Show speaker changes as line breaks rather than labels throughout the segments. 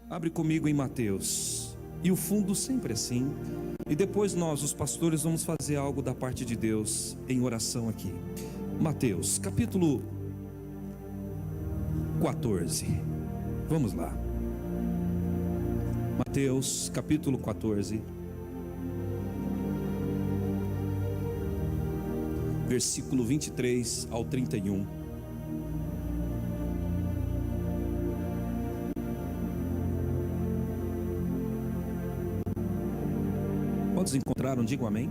Abre comigo em Mateus. E o fundo sempre assim. E depois nós, os pastores, vamos fazer algo da parte de Deus em oração aqui. Mateus, capítulo 14. Vamos lá. Mateus, capítulo 14. Versículo 23 ao 31. Quantos encontraram? Digam amém.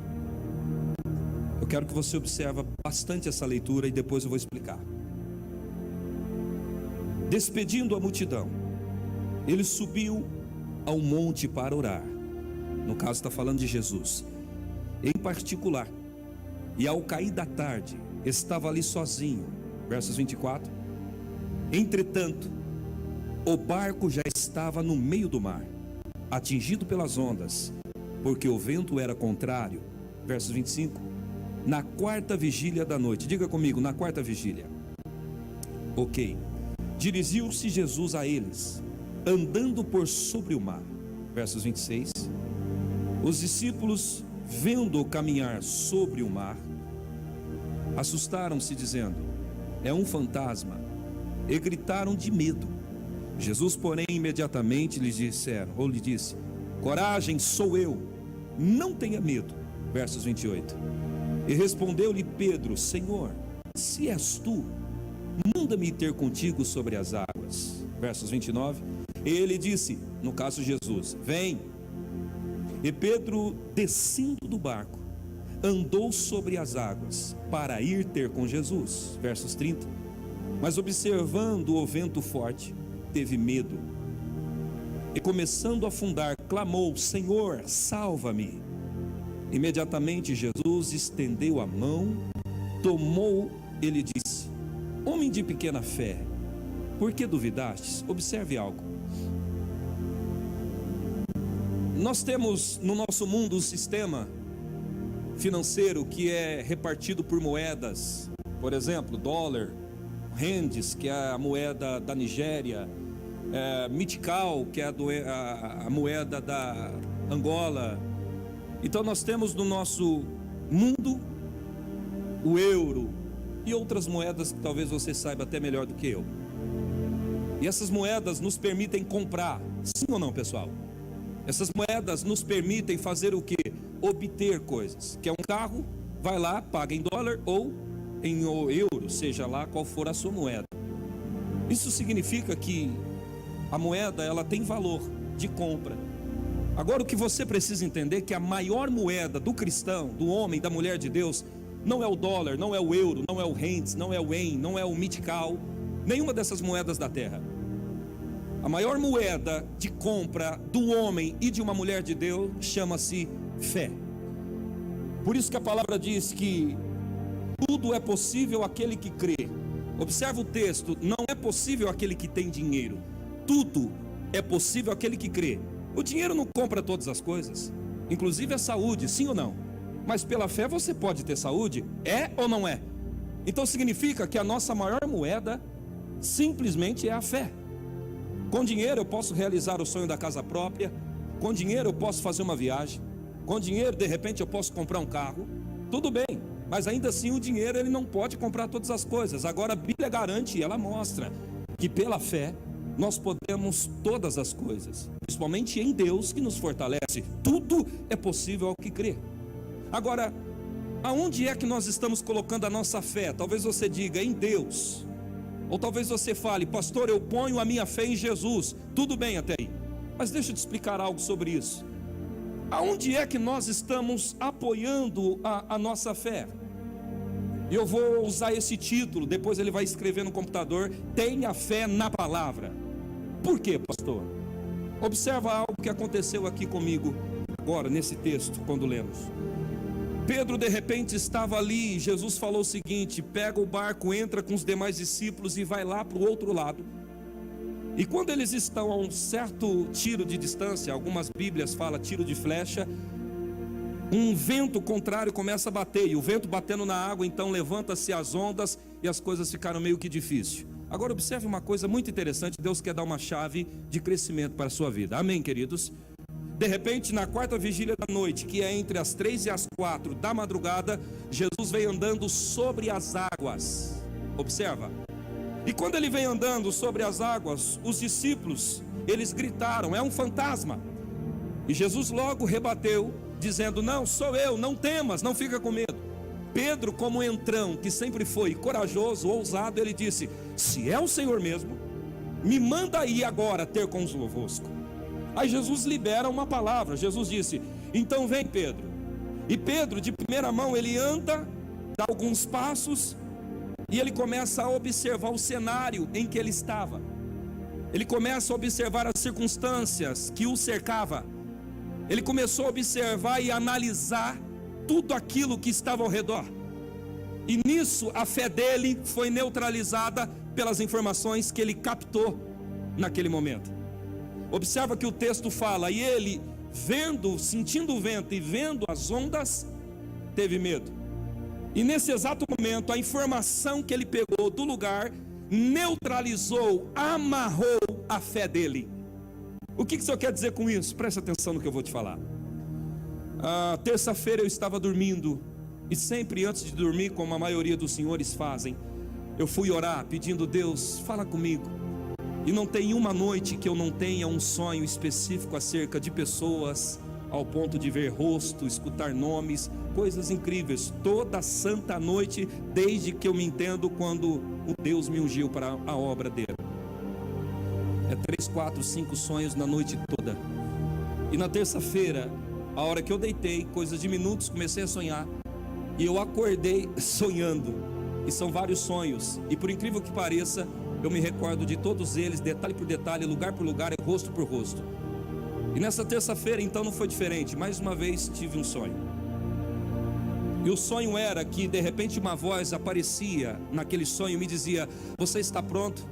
Eu quero que você observe bastante essa leitura e depois eu vou explicar. Despedindo a multidão, ele subiu ao monte para orar. No caso está falando de Jesus em particular. E ao cair da tarde, estava ali sozinho. Versos 24. Entretanto, o barco já estava no meio do mar, atingido pelas ondas, porque o vento era contrário. Versos 25. Na quarta vigília da noite. Diga comigo, na quarta vigília. Ok. Dirigiu-se Jesus a eles, andando por sobre o mar. Versos 26. Os discípulos, vendo-o caminhar sobre o mar, assustaram-se, dizendo: é um fantasma, e gritaram de medo. Jesus, porém, imediatamente lhe disse: coragem, sou eu, não tenha medo. Versos 28. E respondeu-lhe Pedro: Senhor, se és tu, manda-me ter contigo sobre as águas. Versos 29. E ele disse, no caso Jesus: vem. E Pedro, descendo do barco, andou sobre as águas para ir ter com Jesus. Versos 30. Mas observando o vento forte, teve medo, e começando a afundar, clamou: Senhor, salva-me. Imediatamente Jesus estendeu a mão, tomou, ele disse: homem de pequena fé, por que duvidastes? Observe algo. Nós temos no nosso mundo um sistema financeiro que é repartido por moedas. Por exemplo, dólar, rands, que é a moeda da Nigéria, Mitical, que é a moeda da Angola. Então nós temos no nosso mundo o euro e outras moedas que talvez você saiba até melhor do que eu. E essas moedas nos permitem comprar, sim ou não, pessoal? Essas moedas nos permitem fazer o quê? Obter coisas. Quer um carro? Vai lá, paga em dólar ou em euro, seja lá qual for a sua moeda. Isso significa que a moeda, ela tem valor de compra. Agora o que você precisa entender é que a maior moeda do cristão, do homem, da mulher de Deus, não é o dólar, não é o euro, não é o rands, não é o yen, não é o mitical, nenhuma dessas moedas da terra. A maior moeda de compra do homem e de uma mulher de Deus chama-se fé. Por isso que a palavra diz que tudo é possível àquele que crê. Observa o texto: não é possível àquele que tem dinheiro, tudo é possível àquele que crê. O dinheiro não compra todas as coisas, inclusive a saúde, sim ou não? Mas pela fé você pode ter saúde, é ou não é? Então significa que a nossa maior moeda simplesmente é a fé. Com dinheiro eu posso realizar o sonho da casa própria, com dinheiro eu posso fazer uma viagem, com dinheiro de repente eu posso comprar um carro, tudo bem, mas ainda assim o dinheiro ele não pode comprar todas as coisas. Agora a Bíblia garante, ela mostra que pela fé nós podemos todas as coisas, principalmente em Deus que nos fortalece. Tudo é possível ao que crê. Agora, aonde é que nós estamos colocando a nossa fé? Talvez você diga em Deus, ou talvez você fale: pastor, eu ponho a minha fé em Jesus. Tudo bem até aí, mas deixa eu te explicar algo sobre isso. Aonde é que nós estamos apoiando a nossa fé? Eu vou usar esse título, depois ele vai escrever no computador: tenha fé na palavra. Por quê, pastor? Observa algo que aconteceu aqui comigo agora nesse texto, quando lemos. Pedro de repente estava ali, Jesus falou o seguinte: pega o barco, entra com os demais discípulos e vai lá para o outro lado. E quando eles estão a um certo tiro de distância, algumas bíblias falam tiro de flecha, um vento contrário começa a bater, e o vento batendo na água, então levanta-se as ondas e as coisas ficaram meio que difíceis. Agora observe uma coisa muito interessante. Deus quer dar uma chave de crescimento para a sua vida. Amém, queridos? De repente, na quarta vigília da noite, que é entre as 3 e as 4 da madrugada, Jesus vem andando sobre as águas. Observa. E quando ele vem andando sobre as águas, os discípulos, eles gritaram: é um fantasma. E Jesus logo rebateu, dizendo: não, sou eu, não temas, não fica com medo. Pedro, como entrão, que sempre foi corajoso, ousado, ele disse: se é o Senhor mesmo, me manda ir agora ter convosco. Aí Jesus libera uma palavra. Jesus disse: então vem, Pedro. E Pedro, de primeira mão, ele anda, dá alguns passos, e ele começa a observar o cenário em que ele estava. Ele começa a observar as circunstâncias que o cercava. Ele começou a observar e analisar tudo aquilo que estava ao redor. E nisso a fé dele foi neutralizada pelas informações que ele captou naquele momento. Observa que o texto fala: e ele, vendo, sentindo o vento e vendo as ondas, teve medo. E nesse exato momento, a informação que ele pegou do lugar neutralizou, amarrou a fé dele. O que o Senhor quer dizer com isso? Presta atenção no que eu vou te falar. Terça-feira eu estava dormindo, e sempre antes de dormir, como a maioria dos senhores fazem, eu fui orar pedindo: Deus, fala comigo. E não tem uma noite que eu não tenha um sonho específico acerca de pessoas, ao ponto de ver rosto, escutar nomes, coisas incríveis, toda santa noite, desde que eu me entendo quando o Deus me ungiu para a obra dele. É 3, 4, 5 sonhos na noite toda. E na terça-feira, a hora que eu deitei, coisa de minutos, comecei a sonhar, e eu acordei sonhando. E são vários sonhos, e por incrível que pareça, eu me recordo de todos eles, detalhe por detalhe, lugar por lugar, rosto por rosto. E nessa terça-feira então não foi diferente. Mais uma vez tive um sonho. E o sonho era que de repente uma voz aparecia naquele sonho e me dizia: você está pronto?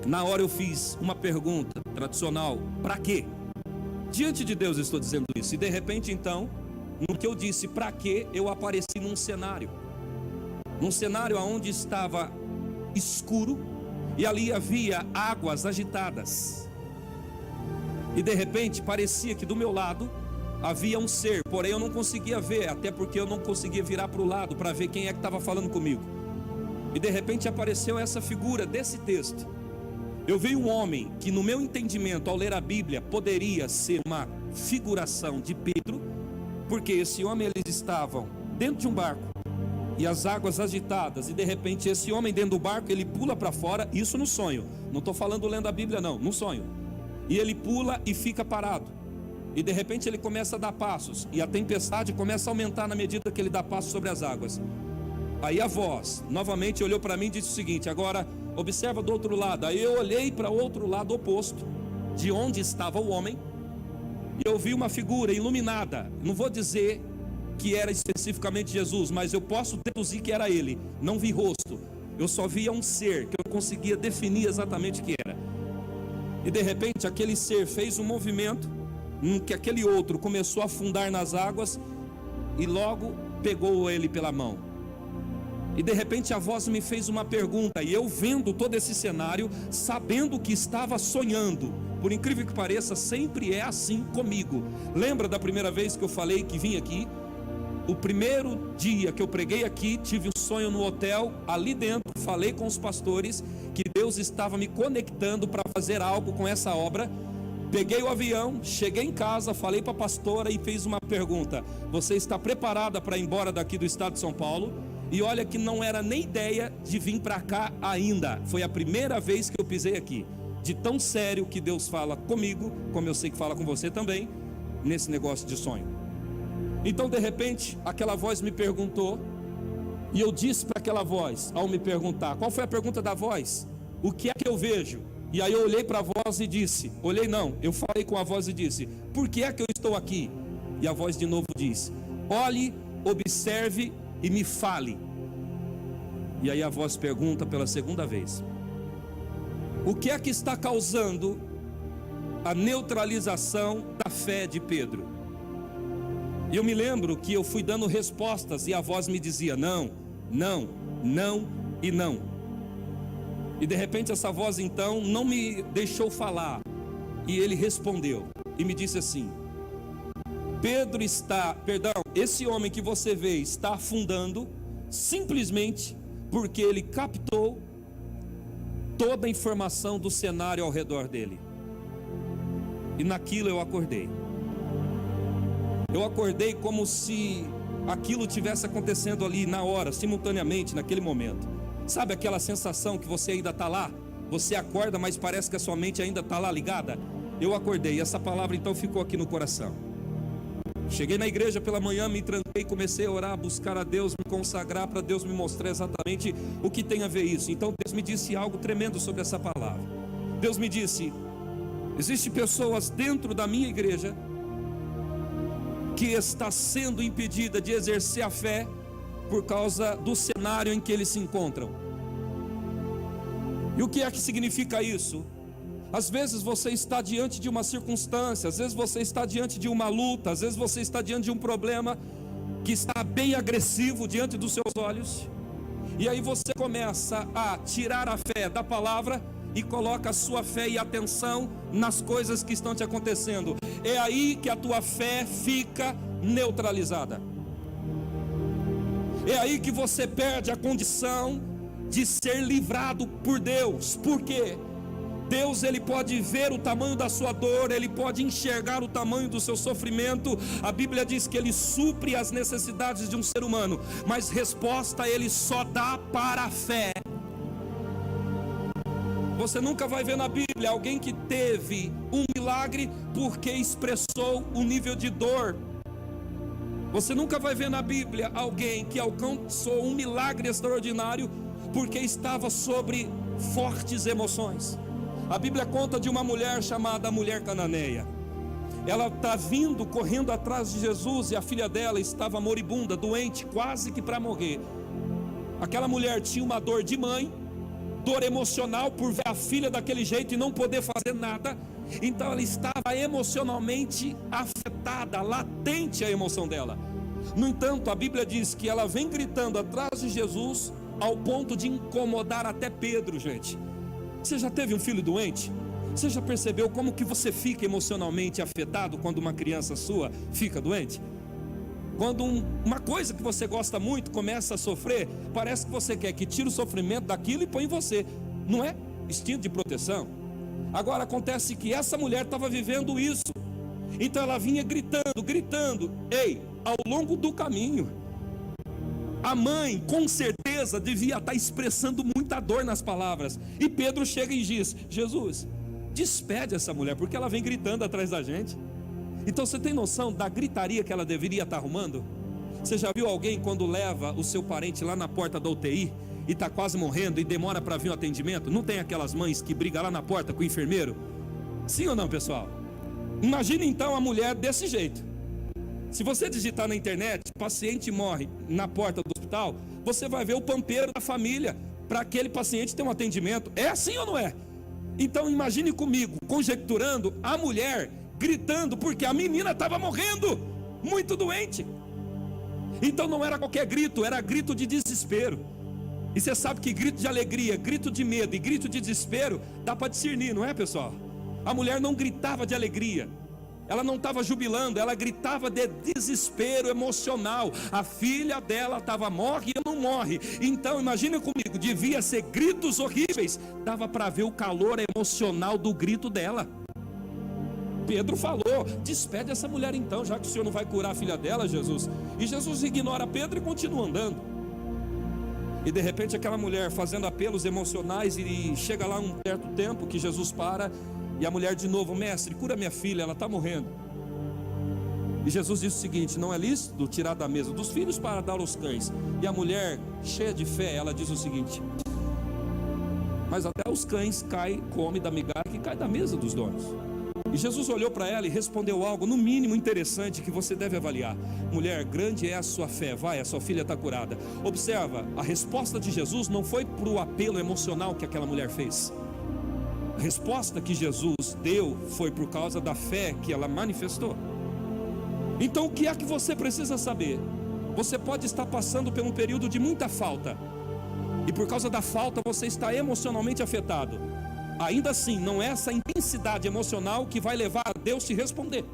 Na hora eu fiz uma pergunta tradicional: para quê? Diante de Deus eu estou dizendo isso. E de repente então, no que eu disse para quê, eu apareci num cenário onde estava escuro, e ali havia águas agitadas. E de repente parecia que do meu lado havia um ser, porém eu não conseguia ver, até porque eu não conseguia virar para o lado para ver quem é que estava falando comigo. E de repente apareceu essa figura desse texto. Eu vi um homem que, no meu entendimento, ao ler a Bíblia, poderia ser uma figuração de Pedro, porque esse homem, eles estavam dentro de um barco e as águas agitadas, e de repente esse homem dentro do barco, ele pula para fora. Isso no sonho, não estou falando lendo a Bíblia não, no sonho. E ele pula e fica parado, e de repente ele começa a dar passos, e a tempestade começa a aumentar na medida que ele dá passos sobre as águas. Aí a voz novamente olhou para mim e disse o seguinte: agora observa do outro lado. Aí eu olhei para o outro lado oposto, de onde estava o homem, e eu vi uma figura iluminada. Não vou dizer que era especificamente Jesus, mas eu posso deduzir que era ele. Não vi rosto, eu só via um ser que eu conseguia definir exatamente o que era. E de repente aquele ser fez um movimento em que aquele outro começou a afundar nas águas, e logo pegou ele pela mão. E de repente a voz me fez uma pergunta, e eu vendo todo esse cenário, sabendo que estava sonhando. Por incrível que pareça, sempre é assim comigo. Lembra da primeira vez que eu falei que vim aqui? O primeiro dia que eu preguei aqui, tive um sonho no hotel, ali dentro, falei com os pastores que Deus estava me conectando para fazer algo com essa obra. Peguei o avião, cheguei em casa, falei para a pastora e fiz uma pergunta: você está preparada para ir embora daqui do estado de São Paulo? E olha que não era nem ideia de vir para cá ainda. Foi a primeira vez que eu pisei aqui. De tão sério que Deus fala comigo, como eu sei que fala com você também, nesse negócio de sonho. Então de repente aquela voz me perguntou, e eu disse para aquela voz, ao me perguntar, qual foi a pergunta da voz? O que é que eu vejo? E aí eu olhei para a voz e disse, eu falei com a voz e disse: por que é que eu estou aqui? E a voz de novo disse: olhe, observe e me fale. E aí a voz pergunta pela segunda vez: o que é que está causando a neutralização da fé de Pedro? E eu me lembro que eu fui dando respostas, e a voz me dizia: não, não, não e não. E de repente essa voz então não me deixou falar. E ele respondeu e me disse assim: esse homem que você vê está afundando simplesmente porque ele captou toda a informação do cenário ao redor dele. E naquilo eu acordei. Eu acordei como se aquilo tivesse acontecendo ali na hora, simultaneamente, naquele momento. Sabe aquela sensação que você ainda está lá? Você acorda, mas parece que a sua mente ainda está lá ligada? Eu acordei, e essa palavra então ficou aqui no coração. Cheguei na igreja pela manhã, me tranquei, comecei a orar, buscar a Deus, me consagrar para Deus me mostrar exatamente o que tem a ver isso. Então Deus me disse algo tremendo sobre essa palavra. Deus me disse: existem pessoas dentro da minha igreja que está sendo impedida de exercer a fé por causa do cenário em que eles se encontram. E o que é que significa isso? Às vezes você está diante de uma circunstância, às vezes você está diante de uma luta, às vezes você está diante de um problema que está bem agressivo diante dos seus olhos, e aí você começa a tirar a fé da palavra e coloca a sua fé e atenção nas coisas que estão te acontecendo. É aí que a tua fé fica neutralizada. É aí que você perde a condição de ser livrado por Deus. Por quê? Deus, ele pode ver o tamanho da sua dor, ele pode enxergar o tamanho do seu sofrimento. A Bíblia diz que ele supre as necessidades de um ser humano, mas resposta ele só dá para a fé. Você nunca vai ver na Bíblia alguém que teve um milagre porque expressou um nível de dor. Você nunca vai ver na Bíblia alguém que alcançou um milagre extraordinário porque estava sobre fortes emoções. A Bíblia conta de uma mulher chamada mulher cananeia. Ela está vindo, correndo atrás de Jesus, e a filha dela estava moribunda, doente, quase que para morrer. Aquela mulher tinha uma dor de mãe, dor emocional por ver a filha daquele jeito e não poder fazer nada. Então ela estava emocionalmente afetada, latente a emoção dela. No entanto, a Bíblia diz que ela vem gritando atrás de Jesus, ao ponto de incomodar até Pedro, gente. Você já teve um filho doente? Você já percebeu como que você fica emocionalmente afetado quando uma criança sua fica doente? Quando uma coisa que você gosta muito começa a sofrer, parece que você quer que tire o sofrimento daquilo e põe em você. Não é? Instinto de proteção. Agora acontece que essa mulher estava vivendo isso. Então ela vinha gritando. Ei, ao longo do caminho, a mãe com certeza devia estar expressando muita dor nas palavras. E Pedro chega e diz: Jesus, despede essa mulher, porque ela vem gritando atrás da gente. Então você tem noção da gritaria que ela deveria estar arrumando? Você já viu alguém quando leva o seu parente lá na porta da UTI e está quase morrendo e demora para vir o atendimento? Não tem aquelas mães que brigam lá na porta com o enfermeiro? Sim ou não, pessoal? Imagine então a mulher desse jeito. Se você digitar na internet, paciente morre na porta do hospital, você vai ver o pampeiro da família para aquele paciente ter um atendimento. É assim ou não é? Então imagine comigo, conjecturando, a mulher gritando porque a menina estava morrendo, muito doente. Então não era qualquer grito, era grito de desespero. E você sabe que grito de alegria, grito de medo e grito de desespero dá para discernir, não é, pessoal? A mulher não gritava de alegria, ela não estava jubilando, ela gritava de desespero emocional. A filha dela estava morre e não morre. Então imagine comigo, devia ser gritos horríveis, dava para ver o calor emocional do grito dela. Pedro falou: despede essa mulher então, já que o Senhor não vai curar a filha dela, Jesus. E Jesus ignora Pedro e continua andando. E de repente aquela mulher fazendo apelos emocionais, e chega lá um certo tempo que Jesus para, e a mulher de novo: mestre, cura minha filha, ela está morrendo. E Jesus disse o seguinte: não é lícito tirar da mesa dos filhos para dar aos cães. E a mulher, cheia de fé, ela diz o seguinte: mas até os cães comem da migalha que cai da mesa dos donos. E Jesus olhou para ela e respondeu algo no mínimo interessante que você deve avaliar: mulher, grande é a sua fé, vai, a sua filha está curada. Observa, a resposta de Jesus não foi para o apelo emocional que aquela mulher fez. A resposta que Jesus deu foi por causa da fé que ela manifestou. Então o que é que você precisa saber? Você pode estar passando por um período de muita falta, e por causa da falta você está emocionalmente afetado. Ainda assim, não é essa intensidade emocional que vai levar a Deus te responder.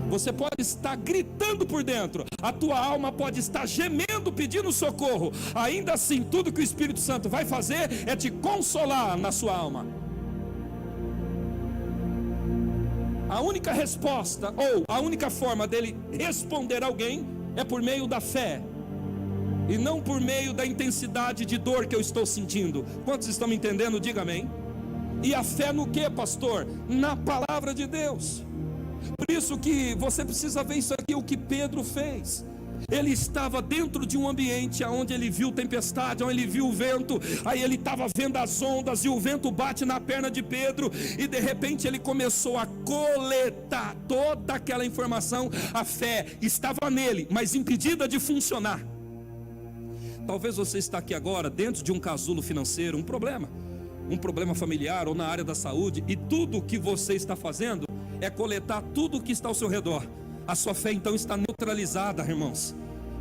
Você pode estar gritando por dentro, a tua alma pode estar gemendo, pedindo socorro. Ainda assim, tudo que o Espírito Santo vai fazer é te consolar na sua alma. A única resposta, ou a única forma dele responder a alguém, é por meio da fé, e não por meio da intensidade de dor que eu estou sentindo. Quantos estão me entendendo? Diga amém. E a fé no que, pastor? Na palavra de Deus. Por isso que você precisa ver isso aqui, o que Pedro fez. Ele estava dentro de um ambiente onde ele viu tempestade, onde ele viu o vento. Aí ele estava vendo as ondas e o vento bate na perna de Pedro. E de repente ele começou a coletar toda aquela informação. A fé estava nele, mas impedida de funcionar. Talvez você está aqui agora dentro de um casulo financeiro, um problema familiar ou na área da saúde, e tudo que você está fazendo é coletar tudo que está ao seu redor. A sua fé então está neutralizada, irmãos.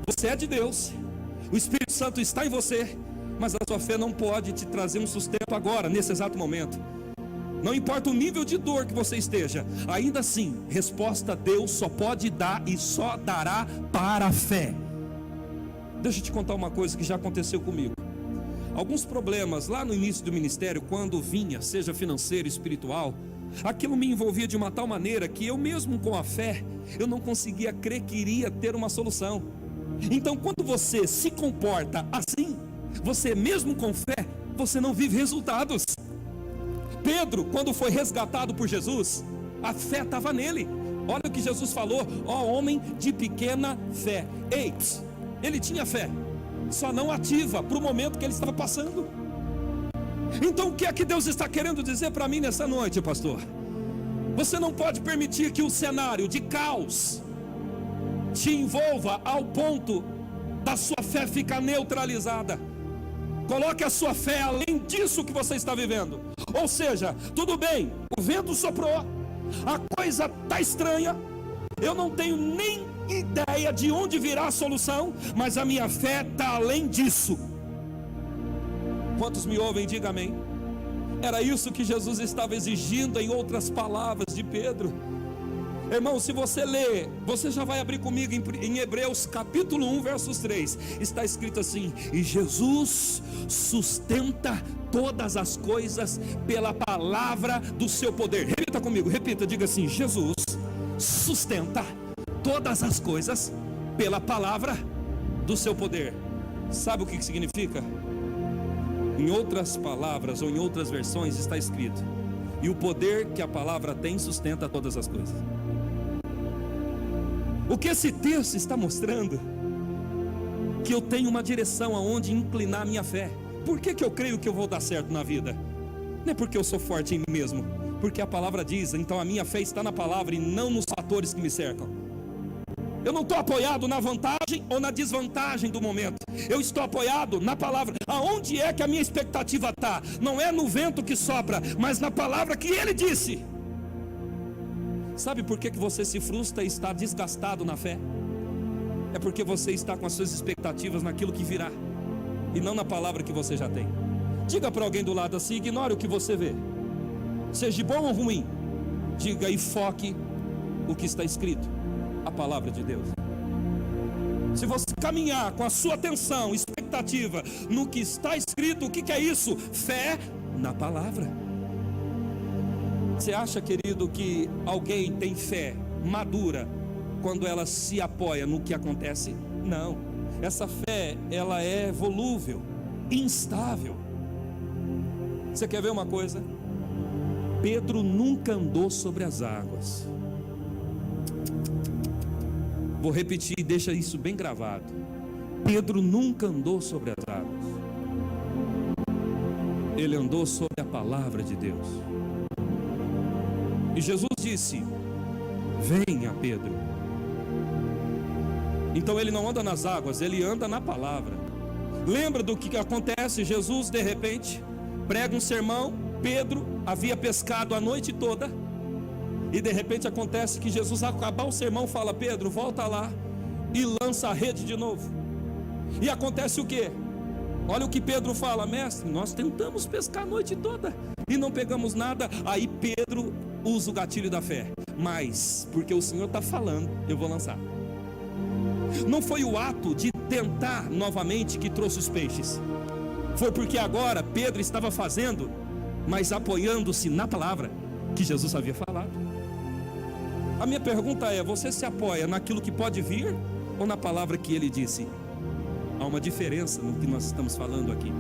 Você é de Deus, o Espírito Santo está em você, mas a sua fé não pode te trazer um sustento agora, nesse exato momento. Não importa o nível de dor que você esteja, ainda assim, resposta Deus só pode dar e só dará para a fé. Deixa eu te contar uma coisa que já aconteceu comigo. Alguns problemas lá no início do ministério, quando vinha, seja financeiro, espiritual, aquilo me envolvia de uma tal maneira que eu mesmo com a fé, eu não conseguia crer que iria ter uma solução. Então quando você se comporta assim, você mesmo com fé, você não vive resultados. Pedro, quando foi resgatado por Jesus, a fé estava nele. Olha o que Jesus falou: ó homem de pequena fé. Eis, ele tinha fé, só não ativa para o momento que ele estava passando. Então o que é que Deus está querendo dizer para mim nessa noite, pastor? Você não pode permitir que o cenário de caos te envolva ao ponto da sua fé ficar neutralizada. Coloque a sua fé além disso que você está vivendo. Ou seja, tudo bem, o vento soprou, a coisa está estranha, eu não tenho nem ideia de onde virá a solução, mas a minha fé está além disso. Quantos me ouvem, diga amém. Era isso que Jesus estava exigindo, em outras palavras, de Pedro. Irmão, se você ler, você já vai abrir comigo em Hebreus capítulo 1, versos 3. Está escrito assim: e Jesus sustenta todas as coisas pela palavra do seu poder. Repita comigo, repita, diga assim: Jesus sustenta todas as coisas pela palavra do seu poder. Sabe o que significa? Em outras palavras, ou em outras versões, está escrito: e o poder que a palavra tem sustenta todas as coisas. O que esse texto está mostrando? Que eu tenho uma direção aonde inclinar a minha fé. Por que eu creio que eu vou dar certo na vida? Não é porque eu sou forte em mim mesmo, porque a palavra diz. Então a minha fé está na palavra e não nos fatores que me cercam. Eu não estou apoiado na vantagem ou na desvantagem do momento. Eu estou apoiado na palavra. Aonde é que a minha expectativa está? Não é no vento que sopra, mas na palavra que ele disse. Sabe por que você se frustra e está desgastado na fé? É porque você está com as suas expectativas naquilo que virá, e não na palavra que você já tem. Diga para alguém do lado assim: ignore o que você vê, seja bom ou ruim. Diga e foque o que está escrito, a palavra de Deus. Se você caminhar com a sua atenção, expectativa no que está escrito, o que é isso? Fé na palavra. Você acha, querido, que alguém tem fé madura quando ela se apoia no que acontece? Não. Essa fé, ela é volúvel, instável. Você quer ver uma coisa? Pedro nunca andou sobre as águas. Vou repetir e deixa isso bem gravado. Pedro nunca andou sobre as águas. Ele andou sobre a palavra de Deus. E Jesus disse: venha, Pedro. Então ele não anda nas águas, ele anda na palavra. Lembra do que acontece? Jesus de repente prega um sermão. Pedro havia pescado a noite toda, e de repente acontece que Jesus, ao acabar o sermão, fala: Pedro, volta lá e lança a rede de novo. E acontece o que? Olha o que Pedro fala: mestre, nós tentamos pescar a noite toda e não pegamos nada. Aí Pedro usa o gatilho da fé: mas porque o Senhor está falando, eu vou lançar. Não foi o ato de tentar novamente que trouxe os peixes, foi porque agora Pedro estava fazendo, mas apoiando-se na palavra que Jesus havia falado. A minha pergunta é: você se apoia naquilo que pode vir ou na palavra que ele disse? Há uma diferença no que nós estamos falando aqui.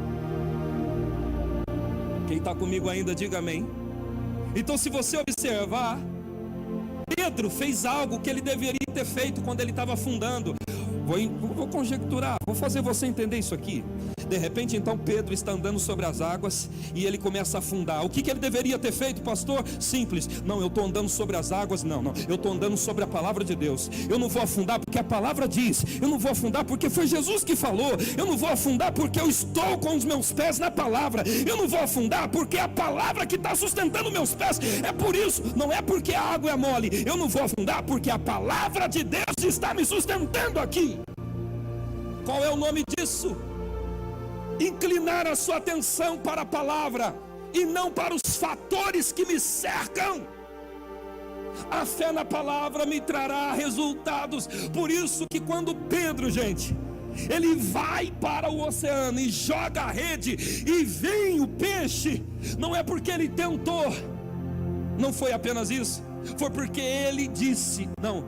Quem está comigo ainda, diga amém. Então, se você observar, Pedro fez algo que ele deveria ter feito quando ele estava afundando. Vou conjecturar, vou fazer você entender isso aqui. De repente, então, Pedro está andando sobre as águas e ele começa a afundar. O que ele deveria ter feito, pastor? Simples: não, eu estou andando sobre as águas. Não, eu estou andando sobre a palavra de Deus. Eu não vou afundar porque a palavra diz. Eu não vou afundar porque foi Jesus que falou. Eu não vou afundar porque eu estou com os meus pés na palavra. Eu não vou afundar porque é a palavra que está sustentando meus pés. É por isso, não é porque a água é mole. Eu não vou afundar porque a palavra de Deus está me sustentando aqui. Qual é o nome disso? Inclinar a sua atenção para a palavra e não para os fatores que me cercam. A fé na palavra me trará resultados. Por isso que quando Pedro, gente, ele vai para o oceano e joga a rede e vem o peixe, não é porque ele tentou, não foi apenas isso, foi porque ele disse: não,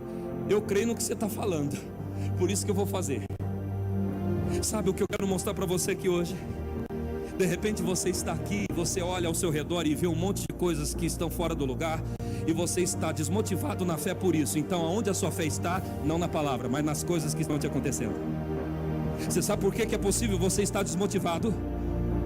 eu creio no que você está falando, por isso que eu vou fazer. Sabe o que eu quero mostrar para você aqui hoje? De repente você está aqui, você olha ao seu redor e vê um monte de coisas que estão fora do lugar, e você está desmotivado na fé por isso. Então aonde a sua fé está? Não na palavra, mas nas coisas que estão te acontecendo. Você sabe por que é possível você estar desmotivado?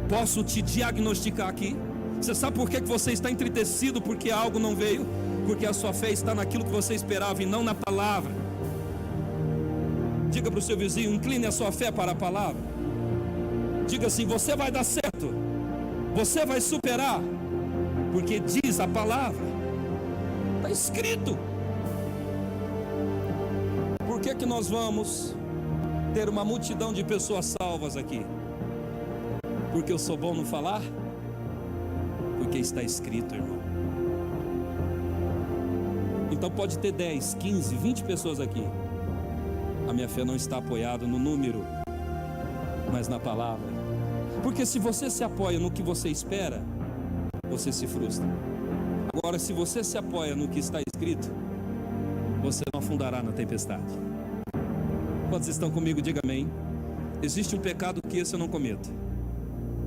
Posso te diagnosticar aqui. Você sabe por que você está entristecido porque algo não veio? Porque a sua fé está naquilo que você esperava e não na palavra. Diga para o seu vizinho: incline a sua fé para a palavra. Diga assim: você vai dar certo, você vai superar, porque diz a palavra, está escrito. Por que nós vamos ter uma multidão de pessoas salvas aqui? Porque eu sou bom no falar? Porque está escrito, irmão. Então pode ter 10, 15, 20 pessoas aqui. A minha fé não está apoiada no número, mas na palavra. Porque se você se apoia no que você espera, você se frustra. Agora, se você se apoia no que está escrito, você não afundará na tempestade. Quantos estão comigo? Diga amém. Existe um pecado que esse eu não cometo: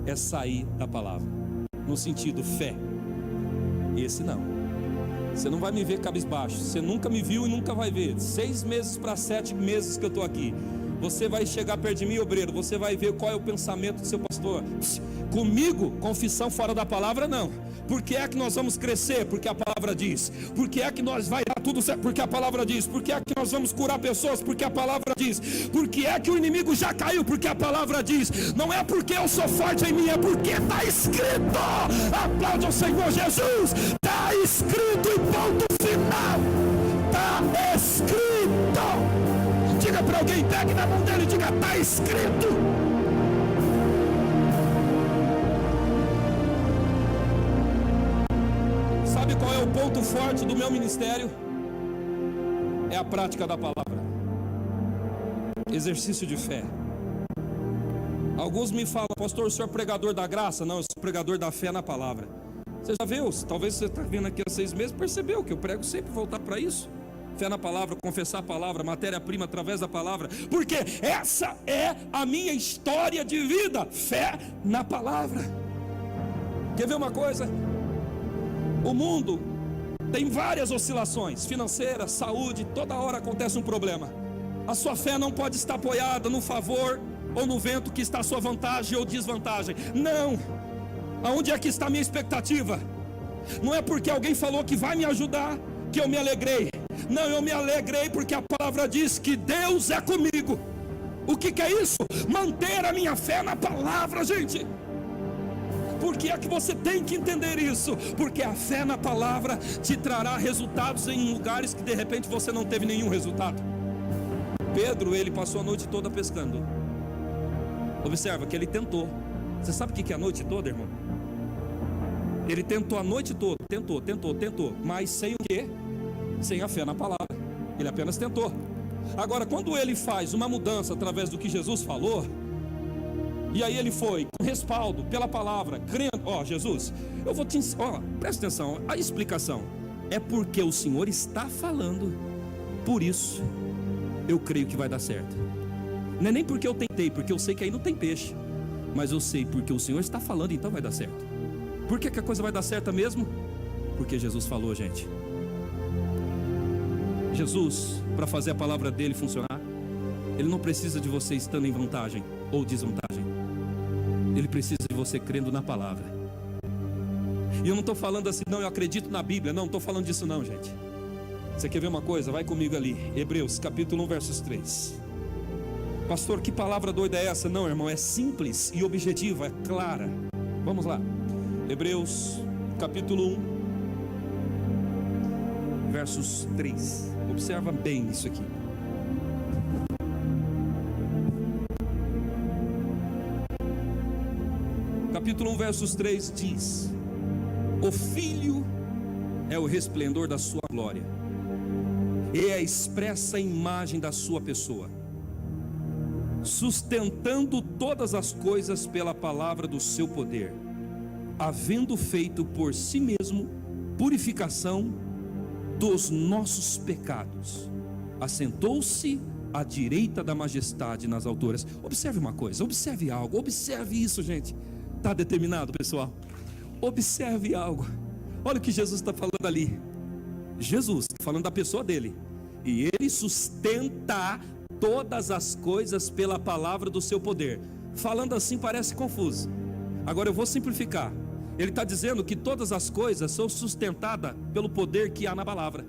é sair da palavra, no sentido fé. Esse não. Você não vai me ver cabisbaixo. Você nunca me viu e nunca vai ver. 6 meses para 7 meses que eu estou aqui, você vai chegar perto de mim, obreiro, você vai ver qual é o pensamento do seu pastor. Comigo, confissão fora da palavra, não. Por que é que nós vamos crescer? Porque a palavra diz. Por que é que nós vai dar tudo certo? Porque a palavra diz. Por que é que nós vamos curar pessoas? Porque a palavra diz. Por que é que o inimigo já caiu? Porque a palavra diz. Não é porque eu sou forte em mim, é porque está escrito. Aplaude ao Senhor Jesus. Está escrito e ponto final. Está escrito. Diga para alguém, pegue na mão dele e diga: está escrito. Sabe qual é o ponto forte do meu ministério? É a prática da palavra. Exercício de fé. Alguns me falam: pastor, o senhor é pregador da graça? Não, eu sou pregador da fé na palavra. Você já viu? Talvez você está vindo aqui há 6 meses, percebeu que eu prego sempre voltar para isso. Fé na palavra, confessar a palavra, matéria-prima através da palavra. Porque essa é a minha história de vida. Fé na palavra. Quer ver uma coisa? O mundo tem várias oscilações financeiras, saúde, toda hora acontece um problema. A sua fé não pode estar apoiada no favor ou no vento que está à sua vantagem ou desvantagem. Não. Aonde é que está a minha expectativa? Não é porque alguém falou que vai me ajudar que eu me alegrei. Não, eu me alegrei porque a palavra diz que Deus é comigo. O que é isso? Manter a minha fé na palavra, gente. Por que é que você tem que entender isso? Porque a fé na palavra te trará resultados em lugares que de repente você não teve nenhum resultado. Pedro, ele passou a noite toda pescando. Observa que ele tentou. Você sabe o que é a noite toda, irmão? Ele tentou a noite toda, tentou, mas sem o quê? Sem a fé na palavra. Ele apenas tentou. Agora, quando ele faz uma mudança através do que Jesus falou, e aí ele foi com respaldo pela palavra, crendo, Jesus, eu vou te ensinar, presta atenção, a explicação é porque o Senhor está falando, por isso eu creio que vai dar certo. Não é nem porque eu tentei, porque eu sei que aí não tem peixe, mas eu sei porque o Senhor está falando, então vai dar certo. Por que a coisa vai dar certo mesmo? Porque Jesus falou, gente. Jesus, para fazer a palavra dele funcionar, ele não precisa de você estando em vantagem ou desvantagem. Ele precisa de você crendo na palavra. E eu não estou falando assim, não, eu acredito na Bíblia. Não estou falando disso não, gente. Você quer ver uma coisa? Vai comigo ali, Hebreus capítulo 1, versos 3. Pastor, que palavra doida é essa? Não, irmão, é simples e objetiva, é clara. Vamos lá, Hebreus capítulo 1, versos 3. Observa bem isso aqui. Capítulo 1, versos 3 diz: o Filho é o resplendor da sua glória e é a expressa imagem da sua pessoa, sustentando todas as coisas pela palavra do seu poder, havendo feito por si mesmo purificação dos nossos pecados, assentou-se à direita da majestade nas alturas. Observe uma coisa, observe algo, observe isso, gente. Está determinado, pessoal? Observe algo. Olha o que Jesus está falando ali. Jesus está falando da pessoa dele. E ele sustenta todas as coisas pela palavra do seu poder. Falando assim parece confuso. Agora eu vou simplificar. Ele está dizendo que todas as coisas são sustentadas pelo poder que há na palavra.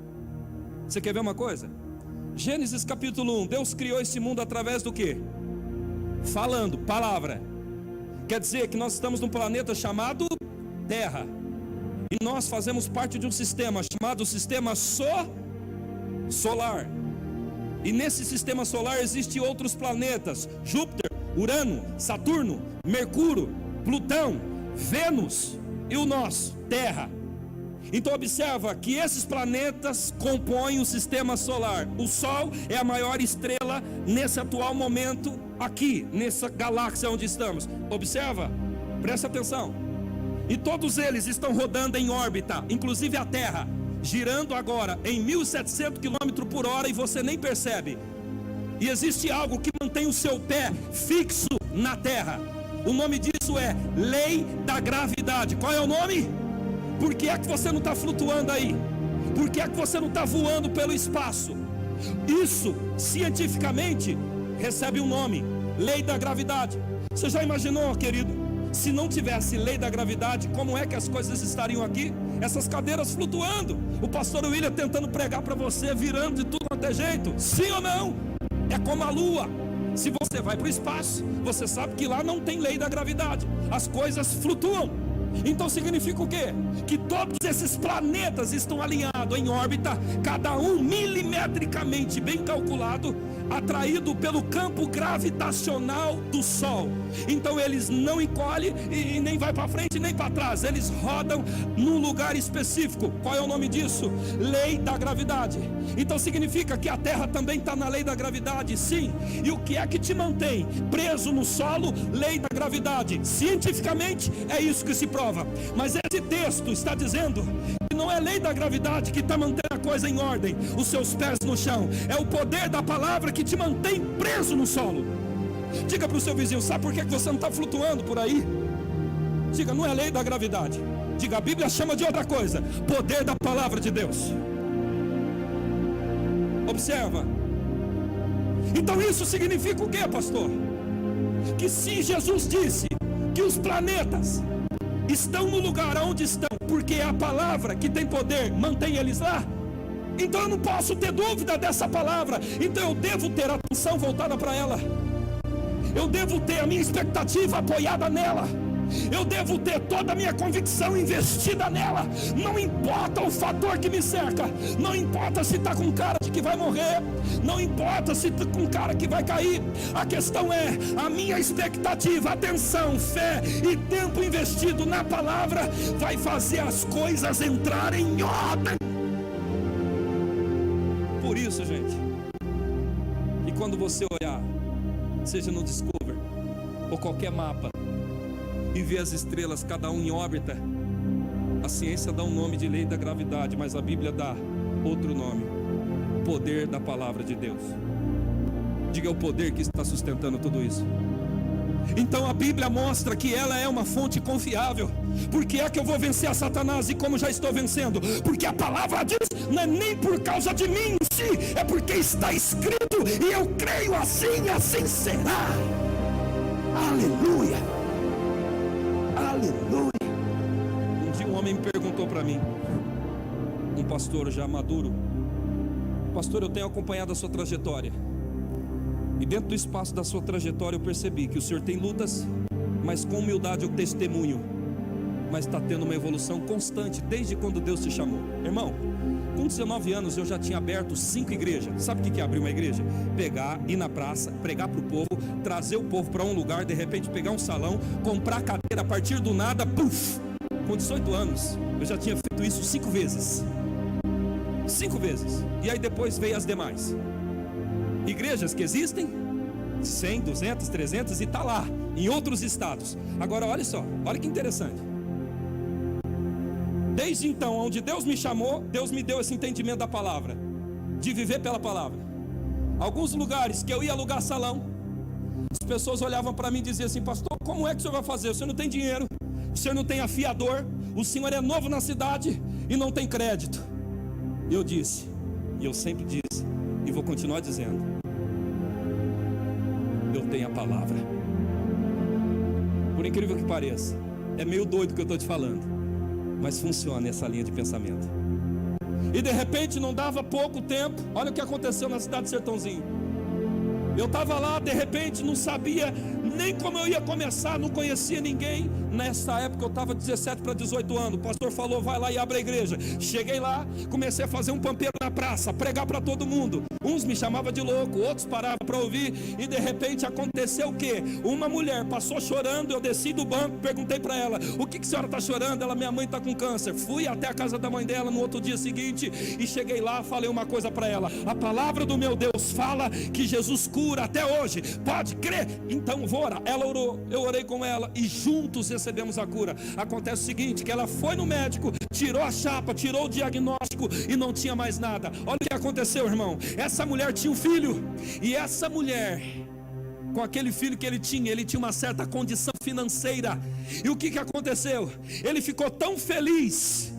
Você quer ver uma coisa? Gênesis capítulo 1. Deus criou esse mundo através do quê? Falando, palavra. Quer dizer que nós estamos num planeta chamado Terra, e nós fazemos parte de um sistema chamado sistema solar. E nesse sistema solar existem outros planetas: Júpiter, Urano, Saturno, Mercúrio, Plutão, Vênus e o nosso, Terra. Então observa que esses planetas compõem o sistema solar. O Sol é a maior estrela nesse atual momento aqui, nessa galáxia onde estamos. Observa, presta atenção. E todos eles estão rodando em órbita, inclusive a Terra, girando agora em 1.700 km por hora e você nem percebe. E existe algo que mantém o seu pé fixo na Terra. O nome disso é lei da gravidade. Qual é o nome? Por que é que você não está flutuando aí? Por que é que você não está voando pelo espaço? Isso, cientificamente, recebe um nome: lei da gravidade. Você já imaginou, querido, se não tivesse lei da gravidade, como é que as coisas estariam aqui? Essas cadeiras flutuando, o pastor William tentando pregar para você, virando de tudo até jeito. Sim ou não? É como a lua. Se você vai para o espaço, você sabe que lá não tem lei da gravidade. As coisas flutuam. Então significa o quê? Que todos esses planetas estão alinhados em órbita, cada um milimetricamente bem calculado, atraído pelo campo gravitacional do Sol. Então eles não encolhem e nem vai para frente nem para trás, eles rodam num lugar específico. Qual é o nome disso? Lei da gravidade. Então significa que a Terra também está na lei da gravidade, sim. E o que é que te mantém preso no solo? Lei da gravidade. Cientificamente é isso que se prova. Mas esse texto está dizendo que não é lei da gravidade que está mantendo a coisa em ordem, os seus pés no chão. É o poder da palavra que te mantém preso no solo. Diga para o seu vizinho: sabe por que você não está flutuando por aí? Diga: não é lei da gravidade. Diga: a Bíblia chama de outra coisa: poder da palavra de Deus. Observa. Então isso significa o que, pastor? Que se Jesus disse que os planetas estão no lugar onde estão porque é a palavra que tem poder, mantém eles lá, então eu não posso ter dúvida dessa palavra. Então eu devo ter a atenção voltada para ela, eu devo ter a minha expectativa apoiada nela. eu devo ter toda a minha convicção investida nela. Não importa o fator que me cerca, não importa se está com cara de que vai morrer, não importa se está com cara que vai cair. A questão é a minha expectativa, atenção, fé e tempo investido na palavra vai fazer as coisas entrarem em ordem. Por isso, gente, e quando você olhar, seja no Discover ou qualquer mapa, e ver as estrelas, cada um em órbita, a ciência dá um nome de lei da gravidade, mas a Bíblia dá outro nome: poder da palavra de Deus. Diga, o poder que está sustentando tudo isso. Então a Bíblia mostra que ela é uma fonte confiável. Por que é que eu vou vencer a Satanás e como já estou vencendo? Porque a palavra diz, não é nem por causa de mim em si, é porque está escrito e eu creio assim e assim será. Aleluia, aleluia. Um dia um homem me perguntou para mim, um pastor já maduro: pastor, eu tenho acompanhado a sua trajetória, e dentro do espaço da sua trajetória eu percebi que o senhor tem lutas, mas com humildade eu testemunho, mas está tendo uma evolução constante desde quando Deus te chamou. Irmão, com 19 anos eu já tinha aberto 5 igrejas. Sabe o que é abrir uma igreja? Pegar, ir na praça, pregar para o povo, trazer o povo para um lugar, de repente pegar um salão, comprar cadeira a partir do nada, puf! Com 18 anos eu já tinha feito isso 5 vezes. 5 vezes. E aí depois veio as demais igrejas que existem, 100, 200, 300, e está lá, em outros estados. Agora olha só, olha que interessante. Desde então, onde Deus me chamou, Deus me deu esse entendimento da palavra, de viver pela palavra. Alguns lugares que eu ia alugar salão, as pessoas olhavam para mim e diziam assim: pastor, como é que o senhor vai fazer? O senhor não tem dinheiro, o senhor não tem afiador, o senhor é novo na cidade e não tem crédito. Eu disse, e eu sempre disse, e vou continuar dizendo: eu tenho a palavra. Por incrível que pareça, é meio doido o que eu estou te falando, mas funciona essa linha de pensamento. E de repente, não dava pouco tempo, olha o que aconteceu na cidade de Sertãozinho. Eu estava lá, de repente não sabia nem como eu ia começar, não conhecia ninguém. Nessa época eu estava 17 para 18 anos. O pastor falou: vai lá e abre a igreja. Cheguei lá, comecei a fazer um pampeiro na praça, pregar para todo mundo. Uns me chamavam de louco, outros paravam para ouvir. E de repente aconteceu o quê? Uma mulher passou chorando, eu desci do banco, perguntei para ela: o que a senhora está chorando? Ela: minha mãe está com câncer. Fui até a casa da mãe dela no outro dia seguinte, e cheguei lá, falei uma coisa para ela: a palavra do meu Deus fala que Jesus cura até hoje, pode crer? Então vou orar. Ela orou, eu orei com ela, e juntos recebemos a cura. Acontece o seguinte, que ela foi no médico, tirou a chapa, tirou o diagnóstico e não tinha mais nada. Olha o que aconteceu, irmão. Essa mulher tinha um filho, e essa mulher, com aquele filho que ele tinha uma certa condição financeira. E o que aconteceu? Ele ficou tão feliz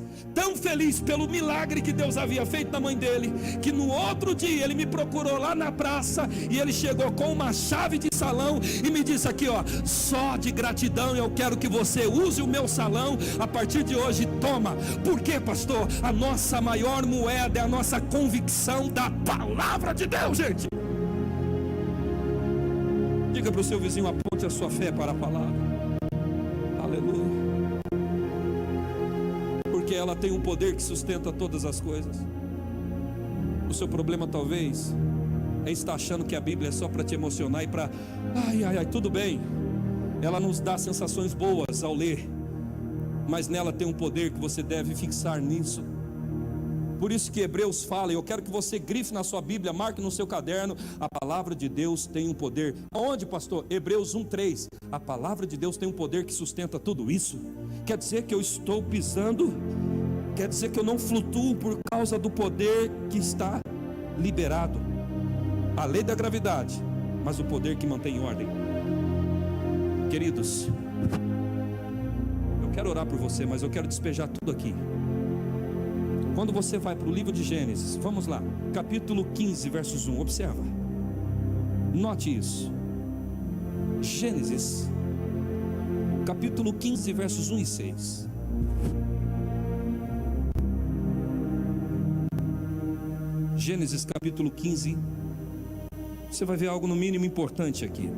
pelo milagre que Deus havia feito na mãe dele, que no outro dia ele me procurou lá na praça, e ele chegou com uma chave de salão e me disse: aqui ó, só de gratidão eu quero que você use o meu salão a partir de hoje, toma. Por quê, pastor? A nossa maior moeda é a nossa convicção da palavra de Deus, gente. Diga para o seu vizinho: aponte a sua fé para a palavra. Aleluia. Porque ela tem um poder que sustenta todas as coisas. O seu problema talvez é estar achando que a Bíblia é só para te emocionar e para tudo bem. Ela nos dá sensações boas ao ler, mas nela tem um poder que você deve fixar nisso. Por isso que Hebreus fala, e eu quero que você grife na sua Bíblia, marque no seu caderno: a palavra de Deus tem um poder. Onde, pastor? Hebreus 1:3. A palavra de Deus tem um poder que sustenta tudo isso. Quer dizer que eu estou pisando, quer dizer que eu não flutuo por causa do poder que está liberado. A lei da gravidade, mas o poder que mantém em ordem. Queridos, eu quero orar por você, mas eu quero despejar tudo aqui. Quando você vai para o livro de Gênesis, vamos lá, capítulo 15, versos 1, observa, note isso. Gênesis, capítulo 15, versos 1 e 6. Gênesis, capítulo 15. Você vai ver algo no mínimo importante aqui.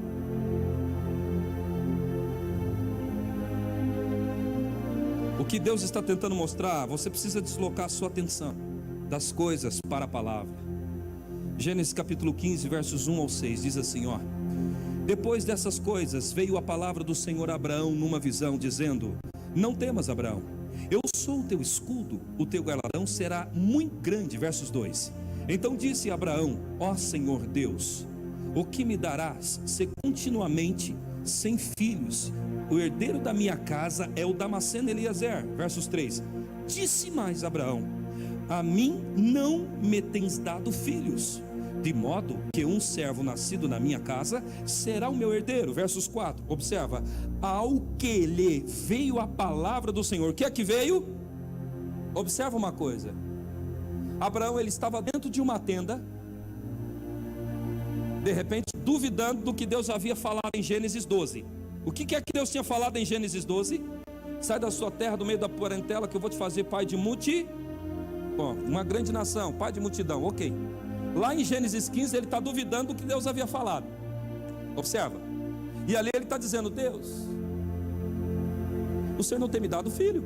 O que Deus está tentando mostrar, você precisa deslocar a sua atenção das coisas para a palavra. Gênesis capítulo 15, versos 1 ao 6, diz assim, ó: depois dessas coisas, veio a palavra do Senhor a Abraão numa visão, dizendo: não temas, Abraão, eu sou o teu escudo, o teu galardão será muito grande. Versos 2: então disse Abraão: ó Senhor Deus, o que me darás se continuamente sem filhos? O herdeiro da minha casa é o Damasceno Eliezer. Versos 3: disse mais Abraão: a mim não me tens dado filhos, de modo que um servo nascido na minha casa será o meu herdeiro. Versos 4, observa: ao que lhe veio a palavra do Senhor. O que é que veio? Observa uma coisa. Abraão, ele estava dentro de uma tenda, de repente duvidando do que Deus havia falado em Gênesis 12. O que é que Deus tinha falado em Gênesis 12? Sai da sua terra, do meio da parentela, que eu vou te fazer pai de uma grande nação, pai de multidão. Ok. Lá em Gênesis 15 ele está duvidando do que Deus havia falado. Observa. E ali ele está dizendo: Deus, o Senhor não tem me dado filho.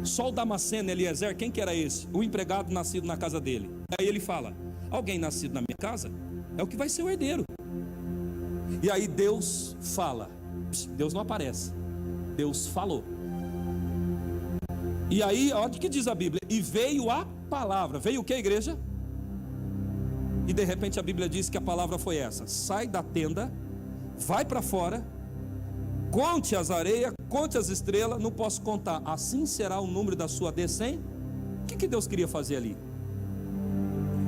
Só o Damasceno Eliezer, quem que era esse? O empregado nascido na casa dele. Aí ele fala: alguém nascido na minha casa é o que vai ser o herdeiro. E aí Deus fala. Deus não aparece, Deus falou. E aí, olha o que diz a Bíblia: e veio a palavra. Veio o que, igreja? E de repente a Bíblia diz que a palavra foi essa: sai da tenda, vai para fora, conte as areias, conte as estrelas. Não posso contar, assim será o número da sua descendência. O que Deus queria fazer ali?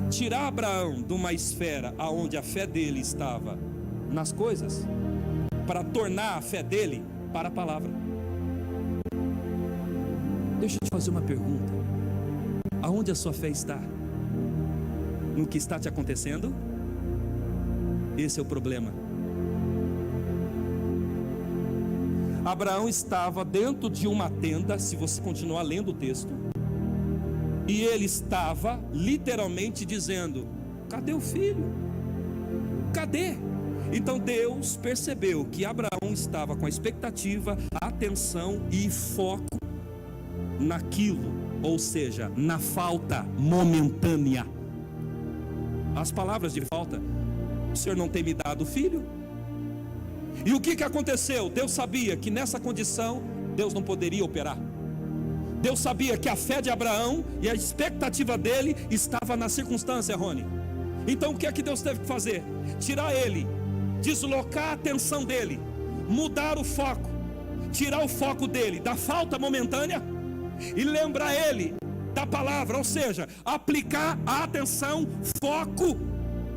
Tirar Abraão de uma esfera onde a fé dele estava nas coisas, para tornar a fé dele para a palavra. Deixa eu te fazer uma pergunta: aonde a sua fé está? No que está te acontecendo? Esse é o problema. Abraão estava dentro de uma tenda, se você continuar lendo o texto, e ele estava literalmente dizendo: cadê o filho? Cadê? Então Deus percebeu que Abraão estava com a expectativa, atenção e foco naquilo, ou seja, na falta momentânea. As palavras de falta: o Senhor não tem me dado filho. E o que aconteceu? Deus sabia que nessa condição Deus não poderia operar. Deus sabia que a fé de Abraão e a expectativa dele estava na circunstância, Rony. Então o que é que Deus teve que fazer? Tirar ele, deslocar a atenção dele, mudar o foco, tirar o foco dele da falta momentânea e lembrar ele da palavra, ou seja, aplicar a atenção, foco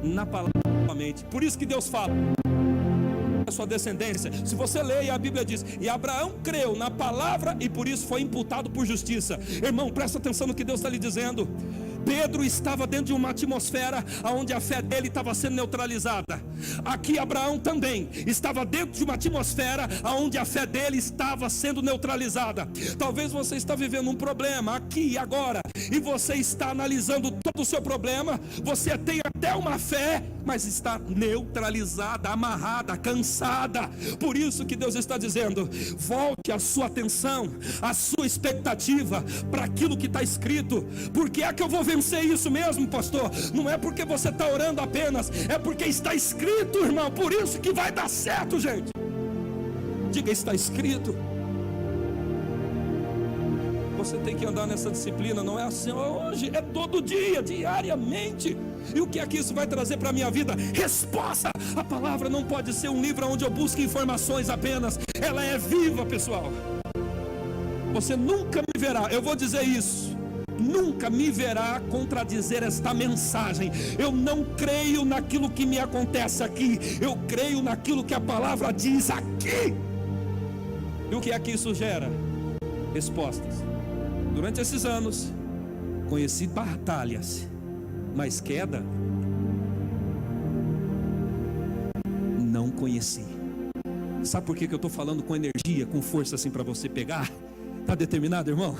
na palavra novamente. Por isso que Deus fala: a sua descendência. Se você lê, a Bíblia diz: e Abraão creu na palavra e por isso foi imputado por justiça. Irmão, presta atenção no que Deus está lhe dizendo. Pedro estava dentro de uma atmosfera onde a fé dele estava sendo neutralizada. Aqui Abraão também estava dentro de uma atmosfera onde a fé dele estava sendo neutralizada. Talvez você está vivendo um problema aqui e agora, e você está analisando todo o seu problema. Você tem até uma fé, mas está neutralizada, amarrada, cansada. Por isso que Deus está dizendo: volte a sua atenção, a sua expectativa para aquilo que está escrito. Porque é que eu vou vencer isso mesmo, pastor? Não é porque você está orando apenas, é porque está escrito, irmão. Por isso que vai dar certo, gente. Diga: está escrito. Você tem que andar nessa disciplina. Não é assim hoje, é todo dia, diariamente. E o que é que isso vai trazer para a minha vida? Resposta. A palavra não pode ser um livro onde eu busco informações apenas. Ela é viva, pessoal. Você nunca me verá, eu vou dizer isso, nunca me verá contradizer esta mensagem. Eu não creio naquilo que me acontece aqui, eu creio naquilo que a palavra diz aqui. E o que é que isso gera? Respostas. Durante esses anos conheci batalhas, mas queda não conheci. Sabe por que eu estou falando com energia, com força assim para você pegar? Está determinado, irmão?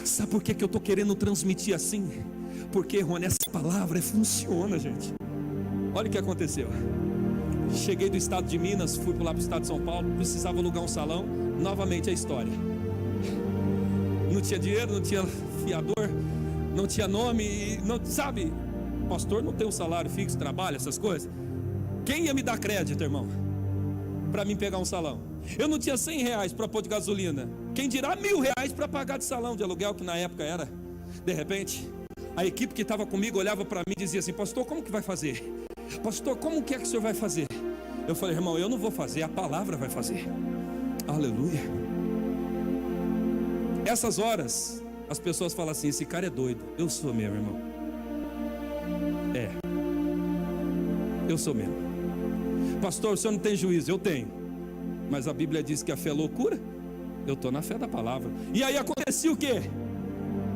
Sabe por que eu estou querendo transmitir assim? Porque, Rony, essa palavra funciona, gente. Olha o que aconteceu. Cheguei do estado de Minas, fui lá para o estado de São Paulo, precisava alugar um salão. Novamente a história. Não tinha dinheiro, não tinha fiador, não tinha nome, não, sabe? Pastor não tem um salário fixo, trabalha, essas coisas. Quem ia me dar crédito, irmão, para mim pegar um salão? Eu não tinha 100 reais para pôr de gasolina, quem dirá 1.000 reais para pagar de salão de aluguel, que na época era. De repente, a equipe que estava comigo olhava para mim e dizia assim: pastor, como que vai fazer? Pastor, como que é que o senhor vai fazer? Eu falei: irmão, eu não vou fazer, a palavra vai fazer. Aleluia. Essas horas as pessoas falam assim: esse cara é doido. Eu sou mesmo, irmão. Eu sou mesmo. Pastor, o senhor não tem juízo? Eu tenho. Mas a Bíblia diz que a fé é loucura. Eu estou na fé da palavra. E aí acontecia o quê?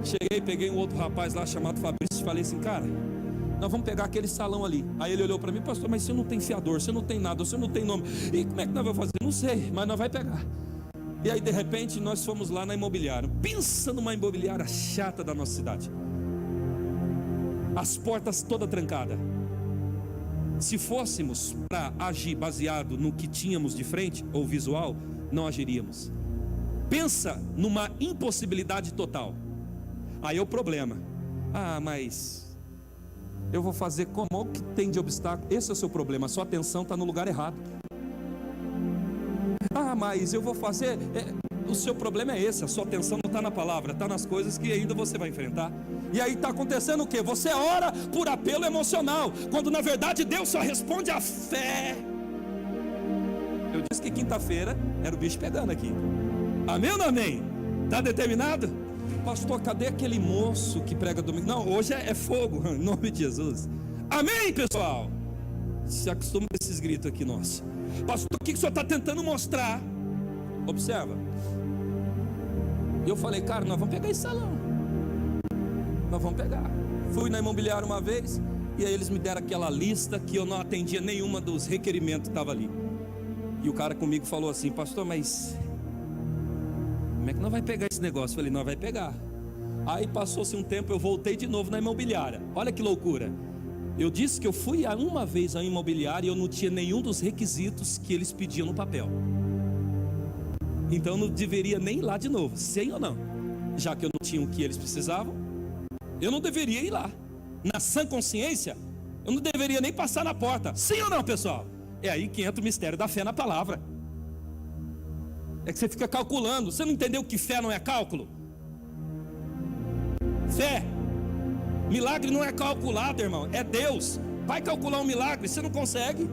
Cheguei, peguei um outro rapaz lá chamado Fabrício e falei assim: cara, nós vamos pegar aquele salão ali. Aí ele olhou para mim: pastor, mas você não tem fiador, você não tem nada, você não tem nome. E como é que nós vamos fazer? Não sei, mas nós vamos pegar. E aí de repente nós fomos lá na imobiliária. Pensa numa imobiliária chata da nossa cidade. As portas todas trancadas. Se fôssemos para agir baseado no que tínhamos de frente ou visual, não agiríamos. Pensa numa impossibilidade total. Aí é o problema: ah, mas eu vou fazer como? O que tem de obstáculo? Esse é o seu problema, a sua atenção está no lugar errado. Ah, mas eu vou fazer... o seu problema é esse, a sua atenção não está na palavra, está nas coisas que ainda você vai enfrentar. E aí está acontecendo o quê? Você ora por apelo emocional, quando na verdade Deus só responde à fé. Eu disse que quinta-feira era o bicho pegando aqui. Amém ou não amém? Está determinado? Pastor, cadê aquele moço que prega domingo? Não, hoje é fogo, em nome de Jesus. Amém, pessoal? Se acostuma com esses gritos aqui, nossa. Pastor, o que o senhor está tentando mostrar? Observa. E eu falei: cara, nós vamos pegar esse salão. Nós vamos pegar. Fui na imobiliária uma vez, e aí eles me deram aquela lista que eu não atendia nenhuma dos requerimentos que estava ali. E o cara comigo falou assim: pastor, mas como é que nós vai pegar esse negócio? Eu falei: nós vai pegar. Aí passou-se um tempo, eu voltei de novo na imobiliária. Olha que loucura. Eu disse que eu fui uma vez à imobiliária e eu não tinha nenhum dos requisitos que eles pediam no papel. Então eu não deveria nem ir lá de novo, sim ou não? Já que eu não tinha o que eles precisavam, eu não deveria ir lá. Na sã consciência, eu não deveria nem passar na porta. Sim ou não, pessoal? É aí que entra o mistério da fé na palavra. É que você fica calculando. Você não entendeu que fé não é cálculo? Fé, milagre não é calculado, irmão, é Deus. Vai calcular um milagre, você não consegue.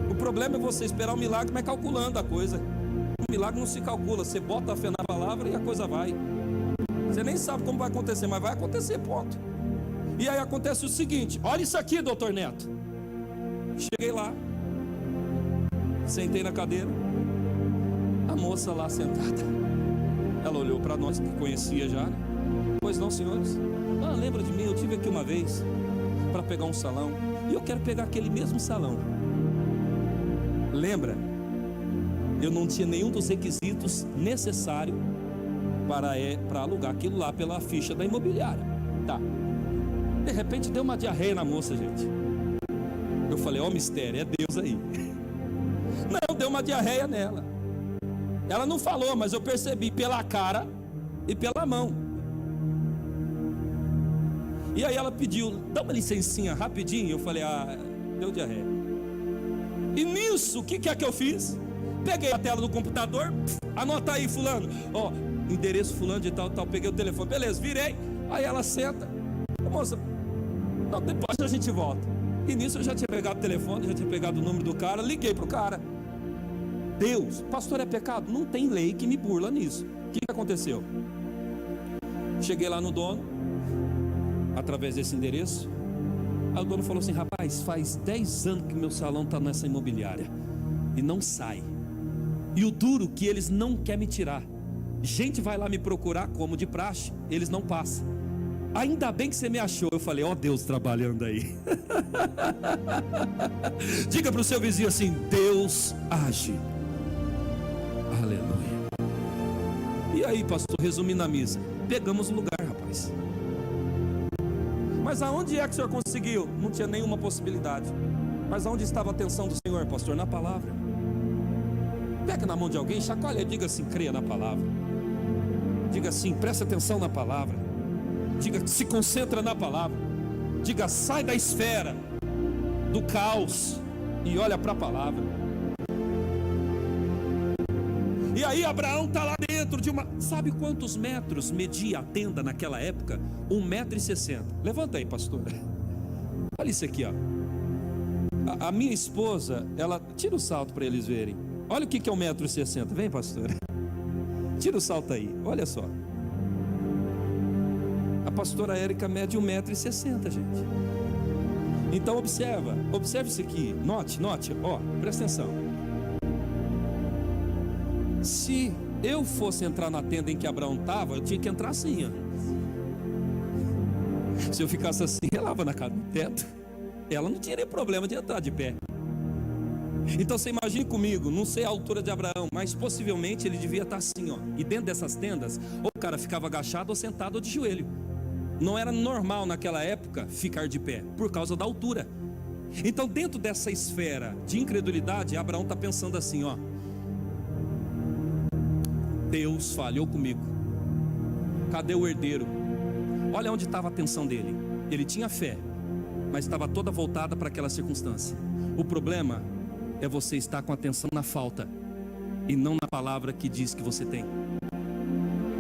O problema é você esperar um milagre, mas calculando a coisa. O milagre não se calcula, você bota a fé na palavra e a coisa vai. Você nem sabe como vai acontecer, mas vai acontecer, ponto. E aí acontece o seguinte: olha isso aqui, doutor Neto. Cheguei lá, sentei na cadeira, a moça lá sentada, ela olhou para nós, que conhecia já, né? Pois não, senhores? Ah, lembra de mim? Eu tive aqui uma vez para pegar um salão, e eu quero pegar aquele mesmo salão. Lembra? Eu não tinha nenhum dos requisitos necessários para alugar aquilo lá pela ficha da imobiliária. Tá. De repente deu uma diarreia na moça, gente. Eu falei: ó, mistério, é Deus aí. Não, deu uma diarreia nela. Ela não falou, mas eu percebi pela cara e pela mão. E aí ela pediu: dá uma licencinha rapidinho. Eu falei: ah, deu diarreia. E nisso, o que é que eu fiz? Peguei a tela do computador, anota aí, fulano, ó, endereço fulano de tal, tal. Peguei o telefone, beleza, virei. Aí ela senta: moça, não, depois a gente volta. E nisso eu já tinha pegado o telefone, já tinha pegado o número do cara, liguei pro cara. Deus, pastor, é pecado? Não tem lei que me burla nisso. O que aconteceu? Cheguei lá no dono, através desse endereço. Aí o dono falou assim: rapaz, faz 10 anos que meu salão está nessa imobiliária e não sai. E o duro que eles não querem me tirar. Gente vai lá me procurar como de praxe, eles não passam. Ainda bem que você me achou. Eu falei: ó, Deus trabalhando aí. Diga para o seu vizinho assim: Deus age. Aleluia. E aí, pastor, resumindo a missa, pegamos o lugar, rapaz. Mas aonde é que o senhor conseguiu? Não tinha nenhuma possibilidade. Mas aonde estava a atenção do Senhor, pastor? Na palavra. Pega na mão de alguém, chacoalha e diga assim: creia na palavra. Diga assim: presta atenção na palavra. Diga: se concentra na palavra. Diga: sai da esfera do caos e olha para a palavra. E aí Abraão está lá dentro de uma... Sabe quantos metros media a tenda naquela época? 1,60 m. Levanta aí, pastor. Olha isso aqui, ó. A minha esposa, ela... Tira o salto para eles verem. Olha o que é 1,60 m. Vem, pastor. Tira o salto aí, olha só. A pastora Érica mede 1,60 m, gente. Então observe isso aqui. Note, ó, presta atenção. Se eu fosse entrar na tenda em que Abraão estava, eu tinha que entrar assim, ó. Se eu ficasse assim, ela estava na casa do teto, ela não teria problema de entrar de pé. Então você imagine comigo, não sei a altura de Abraão, mas possivelmente ele devia estar assim, ó. E dentro dessas tendas, ou o cara ficava agachado, ou sentado, ou de joelho. Não era normal naquela época ficar de pé, por causa da altura. Então dentro dessa esfera de incredulidade, Abraão está pensando assim, ó: Deus falhou comigo. Cadê o herdeiro? Olha onde estava a atenção dele. Ele tinha fé, mas estava toda voltada para aquela circunstância. O problema é você estar com a atenção na falta e não na palavra que diz que você tem.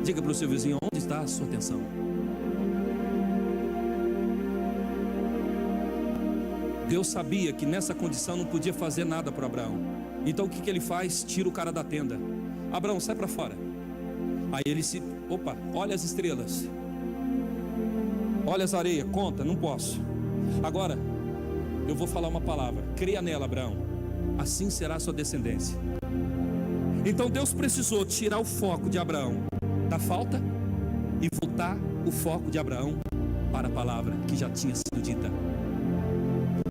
Diga para o seu vizinho: onde está a sua atenção? Deus sabia que nessa condição não podia fazer nada para Abraão. Então o que ele faz? Tira o cara da tenda. Abraão, sai para fora. Aí ele olha as estrelas, olha as areias, conta, não posso. Agora eu vou falar uma palavra: creia nela, Abraão, assim será a sua descendência. Então Deus precisou tirar o foco de Abraão da falta e voltar o foco de Abraão para a palavra que já tinha sido dita.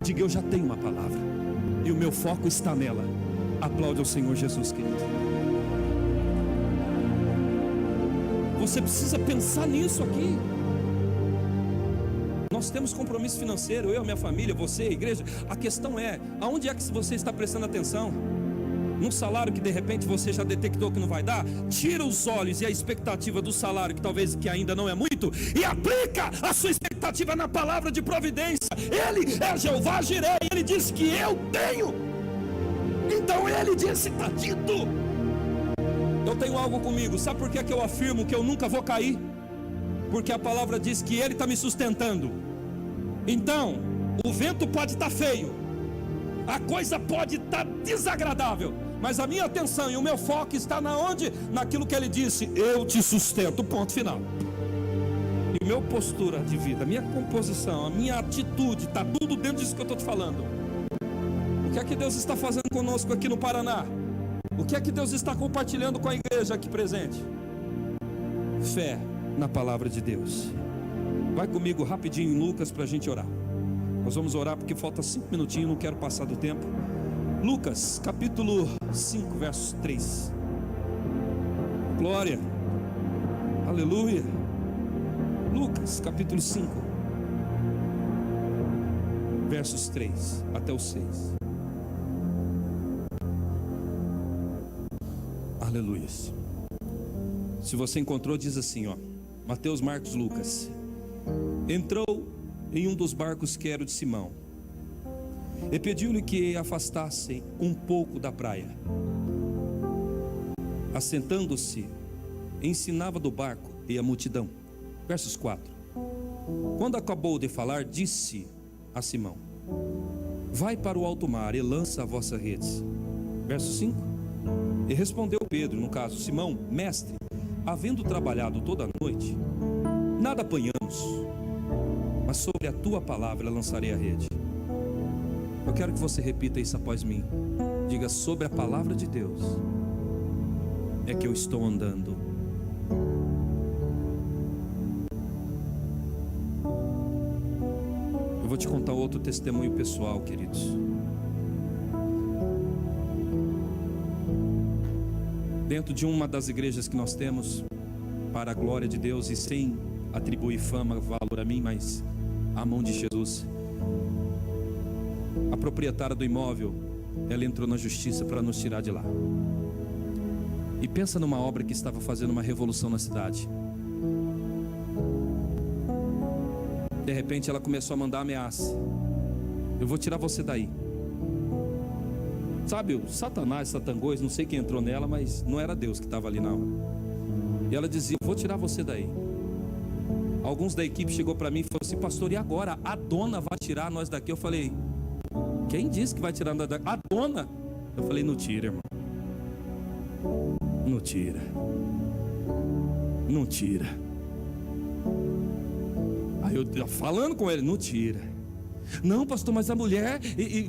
Diga: eu já tenho uma palavra e o meu foco está nela. Aplaude ao Senhor Jesus, querido. Você precisa pensar nisso aqui. Nós temos compromisso financeiro, eu, minha família, você, a igreja. A questão é, aonde é que você está prestando atenção? Num salário que de repente você já detectou que não vai dar? Tira os olhos e a expectativa do salário, que talvez que ainda não é muito, e aplica a sua expectativa na palavra de providência. Ele é Jeová Jireh, ele disse que eu tenho. Então ele disse: está dito. Eu tenho algo comigo. Sabe por que eu afirmo que eu nunca vou cair? Porque a palavra diz que ele está me sustentando. Então o vento pode estar feio, a coisa pode estar desagradável, mas a minha atenção e o meu foco está naquilo que ele disse: eu te sustento, ponto final. E a minha postura de vida, a minha composição, a minha atitude, está tudo dentro disso que eu estou te falando. O que é que Deus está fazendo conosco aqui no Paraná? O que é que Deus está compartilhando com a igreja aqui presente? Fé na palavra de Deus. Vai comigo rapidinho em Lucas para a gente orar. Nós vamos orar porque falta 5 minutinhos, não quero passar do tempo. Lucas capítulo 5 versos 3. Glória, aleluia. Lucas capítulo 5 versos 3 até o 6. Aleluia. Se você encontrou, diz assim, ó: Mateus, Marcos, Lucas. Entrou em um dos barcos que era o de Simão e pediu-lhe que afastassem um pouco da praia. Assentando-se, ensinava do barco e a multidão. Versos 4. Quando acabou de falar, disse a Simão: vai para o alto mar e lança a vossa rede. Verso 5. E respondeu Pedro, no caso Simão: mestre, havendo trabalhado toda a noite, nada apanhamos, mas sobre a tua palavra lançarei a rede. Eu quero que você repita isso após mim. Diga: sobre a palavra de Deus é que eu estou andando. Eu vou te contar outro testemunho pessoal, queridos. Dentro de uma das igrejas que nós temos, para a glória de Deus e sem atribuir fama, valor a mim, mas à mão de Jesus, a proprietária do imóvel, ela entrou na justiça para nos tirar de lá. E pensa numa obra que estava fazendo uma revolução na cidade. De repente ela começou a mandar ameaça: eu vou tirar você daí. Sabe, o Satanás, Satangôs, não sei quem entrou nela, mas não era Deus que estava ali na hora. E ela dizia: vou tirar você daí. Alguns da equipe chegou para mim e falou assim: pastor, e agora? A dona vai tirar nós daqui? Eu falei: quem disse que vai tirar nós daqui? A dona. Eu falei: não tira, irmão. Não tira. Não tira. Aí eu falando com ele: não tira. Não, pastor, mas a mulher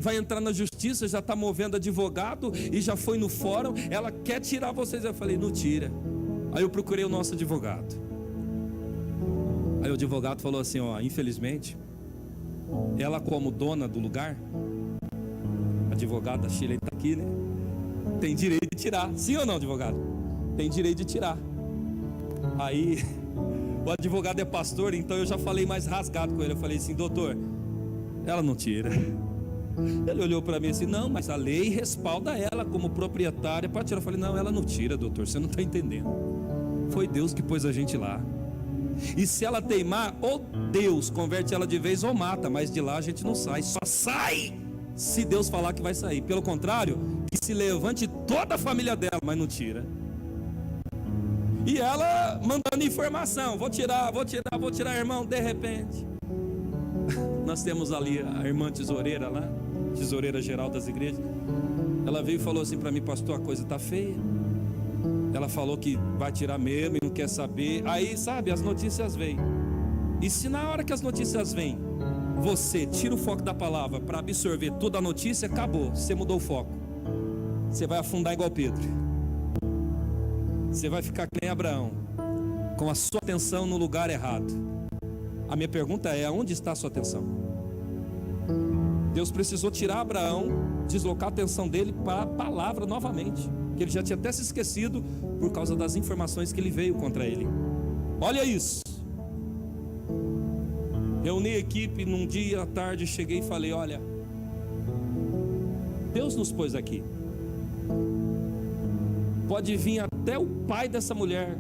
vai entrar na justiça, já está movendo advogado e já foi no fórum, ela quer tirar vocês. Eu falei: não tira. Aí eu procurei o nosso advogado. Aí o advogado falou assim: ó, infelizmente, ela como dona do lugar, a advogada Shirley está aqui, né? Tem direito de tirar. Sim ou não, advogado? Tem direito de tirar. Aí o advogado é pastor, então eu já falei mais rasgado com ele. Eu falei assim: doutor, ela não tira. Ele olhou para mim assim: não, mas a lei respalda ela como proprietária para tirar. Eu falei: não, ela não tira, doutor, você não está entendendo. Foi Deus que pôs a gente lá. E se ela teimar, ou Deus converte ela de vez ou mata, mas de lá a gente não sai. Só sai se Deus falar que vai sair. Pelo contrário, que se levante toda a família dela, mas não tira. E ela mandando informação: vou tirar, irmão. De repente, nós temos ali a irmã tesoureira lá, tesoureira geral das igrejas. Ela veio e falou assim para mim: pastor, a coisa está feia. Ela falou que vai tirar mesmo e não quer saber. Aí, sabe, as notícias vêm. E se na hora que as notícias vêm, você tira o foco da palavra para absorver toda a notícia, acabou, você mudou o foco. Você vai afundar igual Pedro. Você vai ficar que nem Abraão, com a sua atenção no lugar errado. A minha pergunta é: aonde está a sua atenção? Deus precisou tirar Abraão, deslocar a atenção dele para a palavra novamente, que ele já tinha até se esquecido por causa das informações que ele veio contra ele. Olha isso. Reuni a equipe num dia à tarde, cheguei e falei: olha, Deus nos pôs aqui. Pode vir até o pai dessa mulher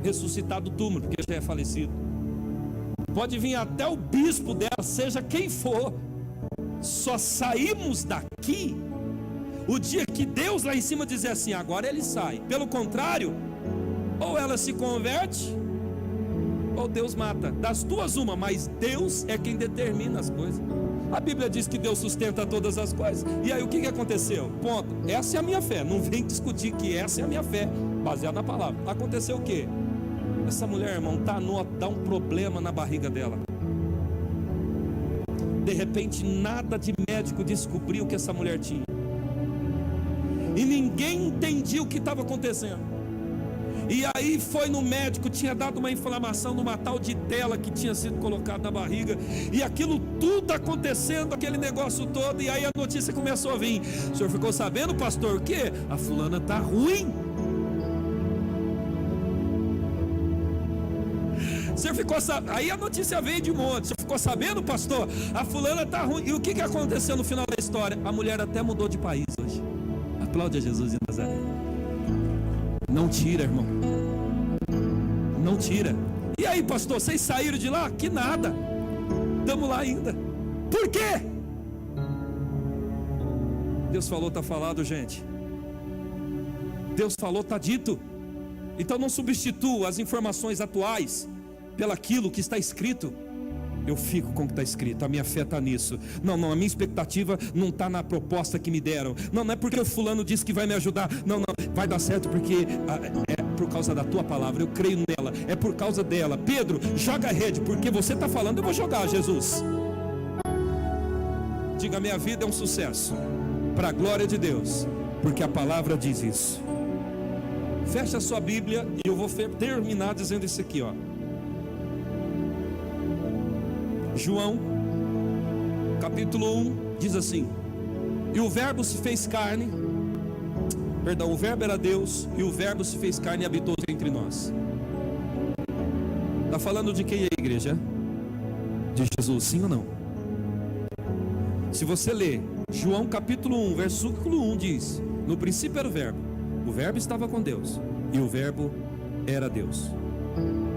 ressuscitar do túmulo, porque já é falecido. Pode vir até o bispo dela, seja quem for. Só saímos daqui o dia que Deus lá em cima dizer assim: agora ele sai. Pelo contrário, ou ela se converte, ou Deus mata. Das duas uma, mas Deus é quem determina as coisas. A Bíblia diz que Deus sustenta todas as coisas. E aí o que aconteceu? Ponto. Essa é a minha fé. Não vem discutir que essa é a minha fé, baseada na palavra. Aconteceu o quê? Essa mulher, irmão, dá um problema na barriga dela. De repente, nada de médico descobriu o que essa mulher tinha. E ninguém entendia o que estava acontecendo. E aí foi no médico, tinha dado uma inflamação numa tal de tela que tinha sido colocada na barriga. E aquilo tudo acontecendo, aquele negócio todo. E aí a notícia começou a vir: o senhor ficou sabendo, pastor, o quê? A fulana está ruim. O senhor ficou sabendo? Aí a notícia veio de monte. O senhor ficou sabendo, pastor? A fulana está ruim. E o que aconteceu no final da história? A mulher até mudou de país hoje. Aplaude a Jesus de Nazaré. Não tira, irmão. Não tira. E aí, pastor, vocês saíram de lá? Que nada. Estamos lá ainda. Por quê? Deus falou, está falado, gente. Deus falou, está dito. Então não substitua as informações atuais pelaquilo que está escrito. Eu fico com o que está escrito, a minha fé está nisso. Não, a minha expectativa não está na proposta que me deram. Não é porque o fulano disse que vai me ajudar. Não, vai dar certo porque é por causa da tua palavra. Eu creio nela, é por causa dela. Pedro, joga a rede, porque você está falando, eu vou jogar, Jesus. Diga: minha vida é um sucesso, para a glória de Deus, porque a palavra diz isso. Fecha a sua Bíblia e eu vou terminar dizendo isso aqui, ó. João, capítulo 1, diz assim: e o verbo se fez carne, o verbo era Deus, e o verbo se fez carne e habitou entre nós. Está falando de quem é a igreja? De Jesus, sim ou não? Se você ler João capítulo 1, versículo 1 diz: no princípio era o Verbo estava com Deus, e o Verbo era Deus.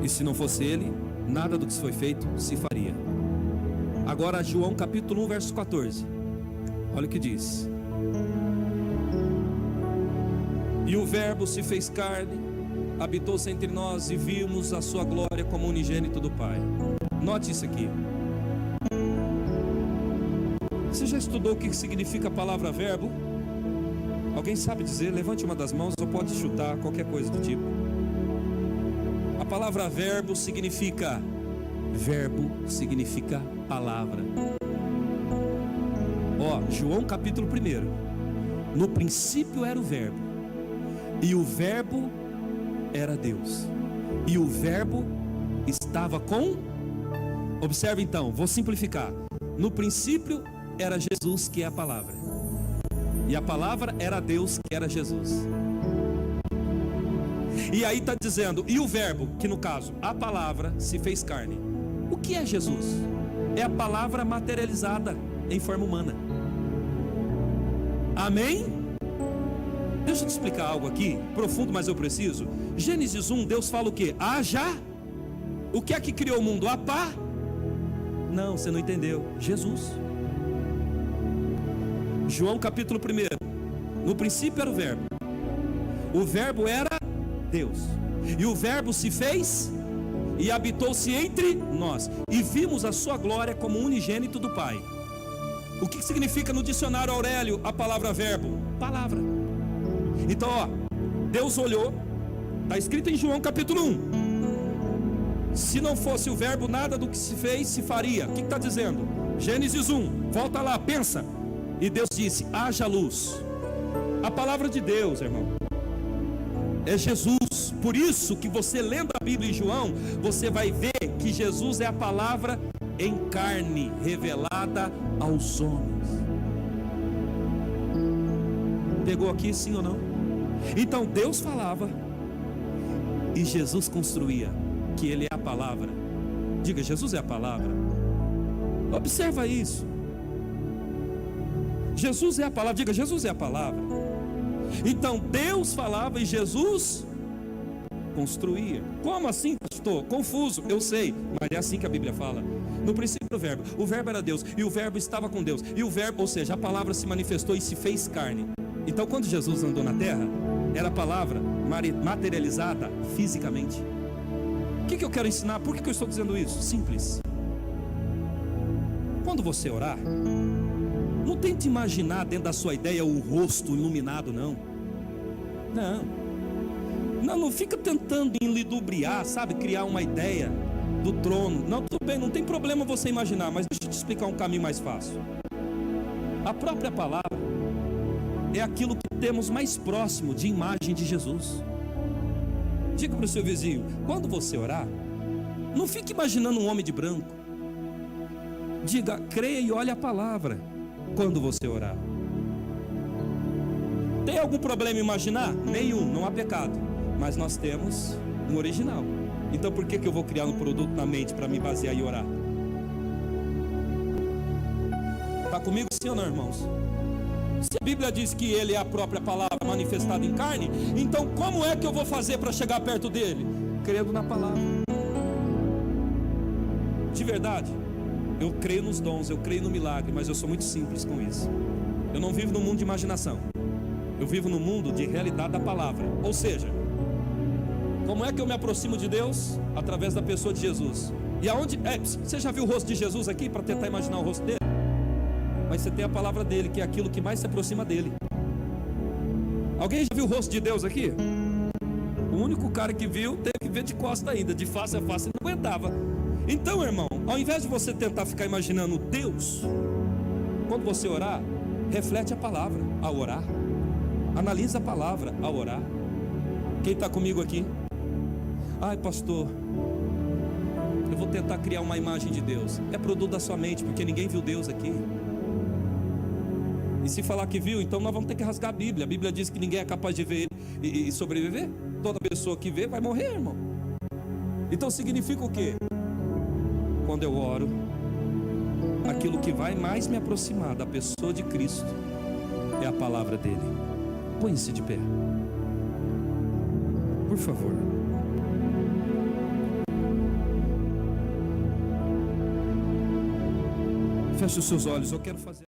E se não fosse ele, nada do que foi feito se faria. Agora João capítulo 1, verso 14. Olha o que diz: e o Verbo se fez carne, habitou-se entre nós, e vimos a sua glória como unigênito do Pai. Note isso aqui. Você já estudou o que significa a palavra verbo? Alguém sabe dizer? Levante uma das mãos, ou pode chutar, qualquer coisa do tipo. A palavra verbo significa palavra. João capítulo 1. No princípio era o Verbo, e o Verbo era Deus, e o Verbo estava com... Observe então, vou simplificar. No princípio era Jesus, que é a palavra, e a palavra era Deus, que era Jesus. E aí está dizendo, e o Verbo, que no caso, a palavra, se fez carne. O que é Jesus? É a palavra materializada em forma humana. Amém? Deixa eu te explicar algo aqui, profundo, mas eu preciso. Gênesis 1, Deus fala o que? Haja. O que é que criou o mundo? A pá? Não, você não entendeu. Jesus. João capítulo 1. No princípio era o Verbo. O Verbo era Deus. E o Verbo se fez e habitou-se entre nós, e vimos a sua glória como unigênito do Pai. O que significa no dicionário Aurélio a palavra verbo? Palavra. Então, Deus olhou, está escrito em João capítulo 1. Se não fosse o verbo, nada do que se fez se faria. O que está dizendo? Gênesis 1, volta lá, pensa. E Deus disse: haja luz. A palavra de Deus, irmão, é Jesus. Por isso que você lendo a Bíblia em João, você vai ver que Jesus é a palavra em carne, revelada aos homens. Pegou aqui, sim ou não? Então Deus falava e Jesus construía, que Ele é a palavra. Diga, Jesus é a palavra. Observa isso. Jesus é a palavra. Diga, Jesus é a palavra. Então Deus falava e Jesus construía. Como assim, pastor? Confuso, eu sei, mas é assim que a Bíblia fala. No princípio o verbo era Deus, e o verbo estava com Deus, e o verbo, ou seja, a palavra se manifestou e se fez carne. Então quando Jesus andou na terra, era a palavra materializada fisicamente. O que eu quero ensinar? Por que eu estou dizendo isso? Simples. Quando você orar, não tente imaginar dentro da sua ideia o rosto iluminado, não. Não fica tentando enludibriar, sabe, criar uma ideia do trono. Não, tudo bem, não tem problema você imaginar, mas deixa eu te explicar um caminho mais fácil. A própria palavra é aquilo que temos mais próximo de imagem de Jesus. Diga para o seu vizinho, quando você orar, não fique imaginando um homem de branco. Diga, creia e olhe a palavra quando você orar. Tem algum problema em imaginar? Nenhum, não há pecado. Mas nós temos um original. Então por que eu vou criar um produto na mente para me basear e orar? Está comigo, sim ou não, irmãos? Se a Bíblia diz que Ele é a própria palavra manifestada em carne, então como é que eu vou fazer para chegar perto dele? Crendo na palavra. De verdade, eu creio nos dons, eu creio no milagre, mas eu sou muito simples com isso. Eu não vivo no mundo de imaginação, eu vivo no mundo de realidade da palavra. Ou seja, como é que eu me aproximo de Deus? Através da pessoa de Jesus. E aonde? Você já viu o rosto de Jesus aqui para tentar imaginar o rosto dele? Mas você tem a palavra dele, que é aquilo que mais se aproxima dele. Alguém já viu o rosto de Deus aqui? O único cara que viu teve que ver de costa ainda, de face a face, não aguentava. Então, irmão, ao invés de você tentar ficar imaginando Deus, quando você orar, reflete a palavra ao orar. Analisa a palavra ao orar. Quem está comigo aqui? Ai, pastor, eu vou tentar criar uma imagem de Deus. É produto da sua mente, porque ninguém viu Deus aqui. E se falar que viu, então nós vamos ter que rasgar a Bíblia. A Bíblia diz que ninguém é capaz de ver ele e sobreviver. Toda pessoa que vê vai morrer, irmão. Então significa o quê? Quando eu oro, aquilo que vai mais me aproximar da pessoa de Cristo é a palavra dele. Põe-se de pé. Por favor. Feche os seus olhos, eu quero fazer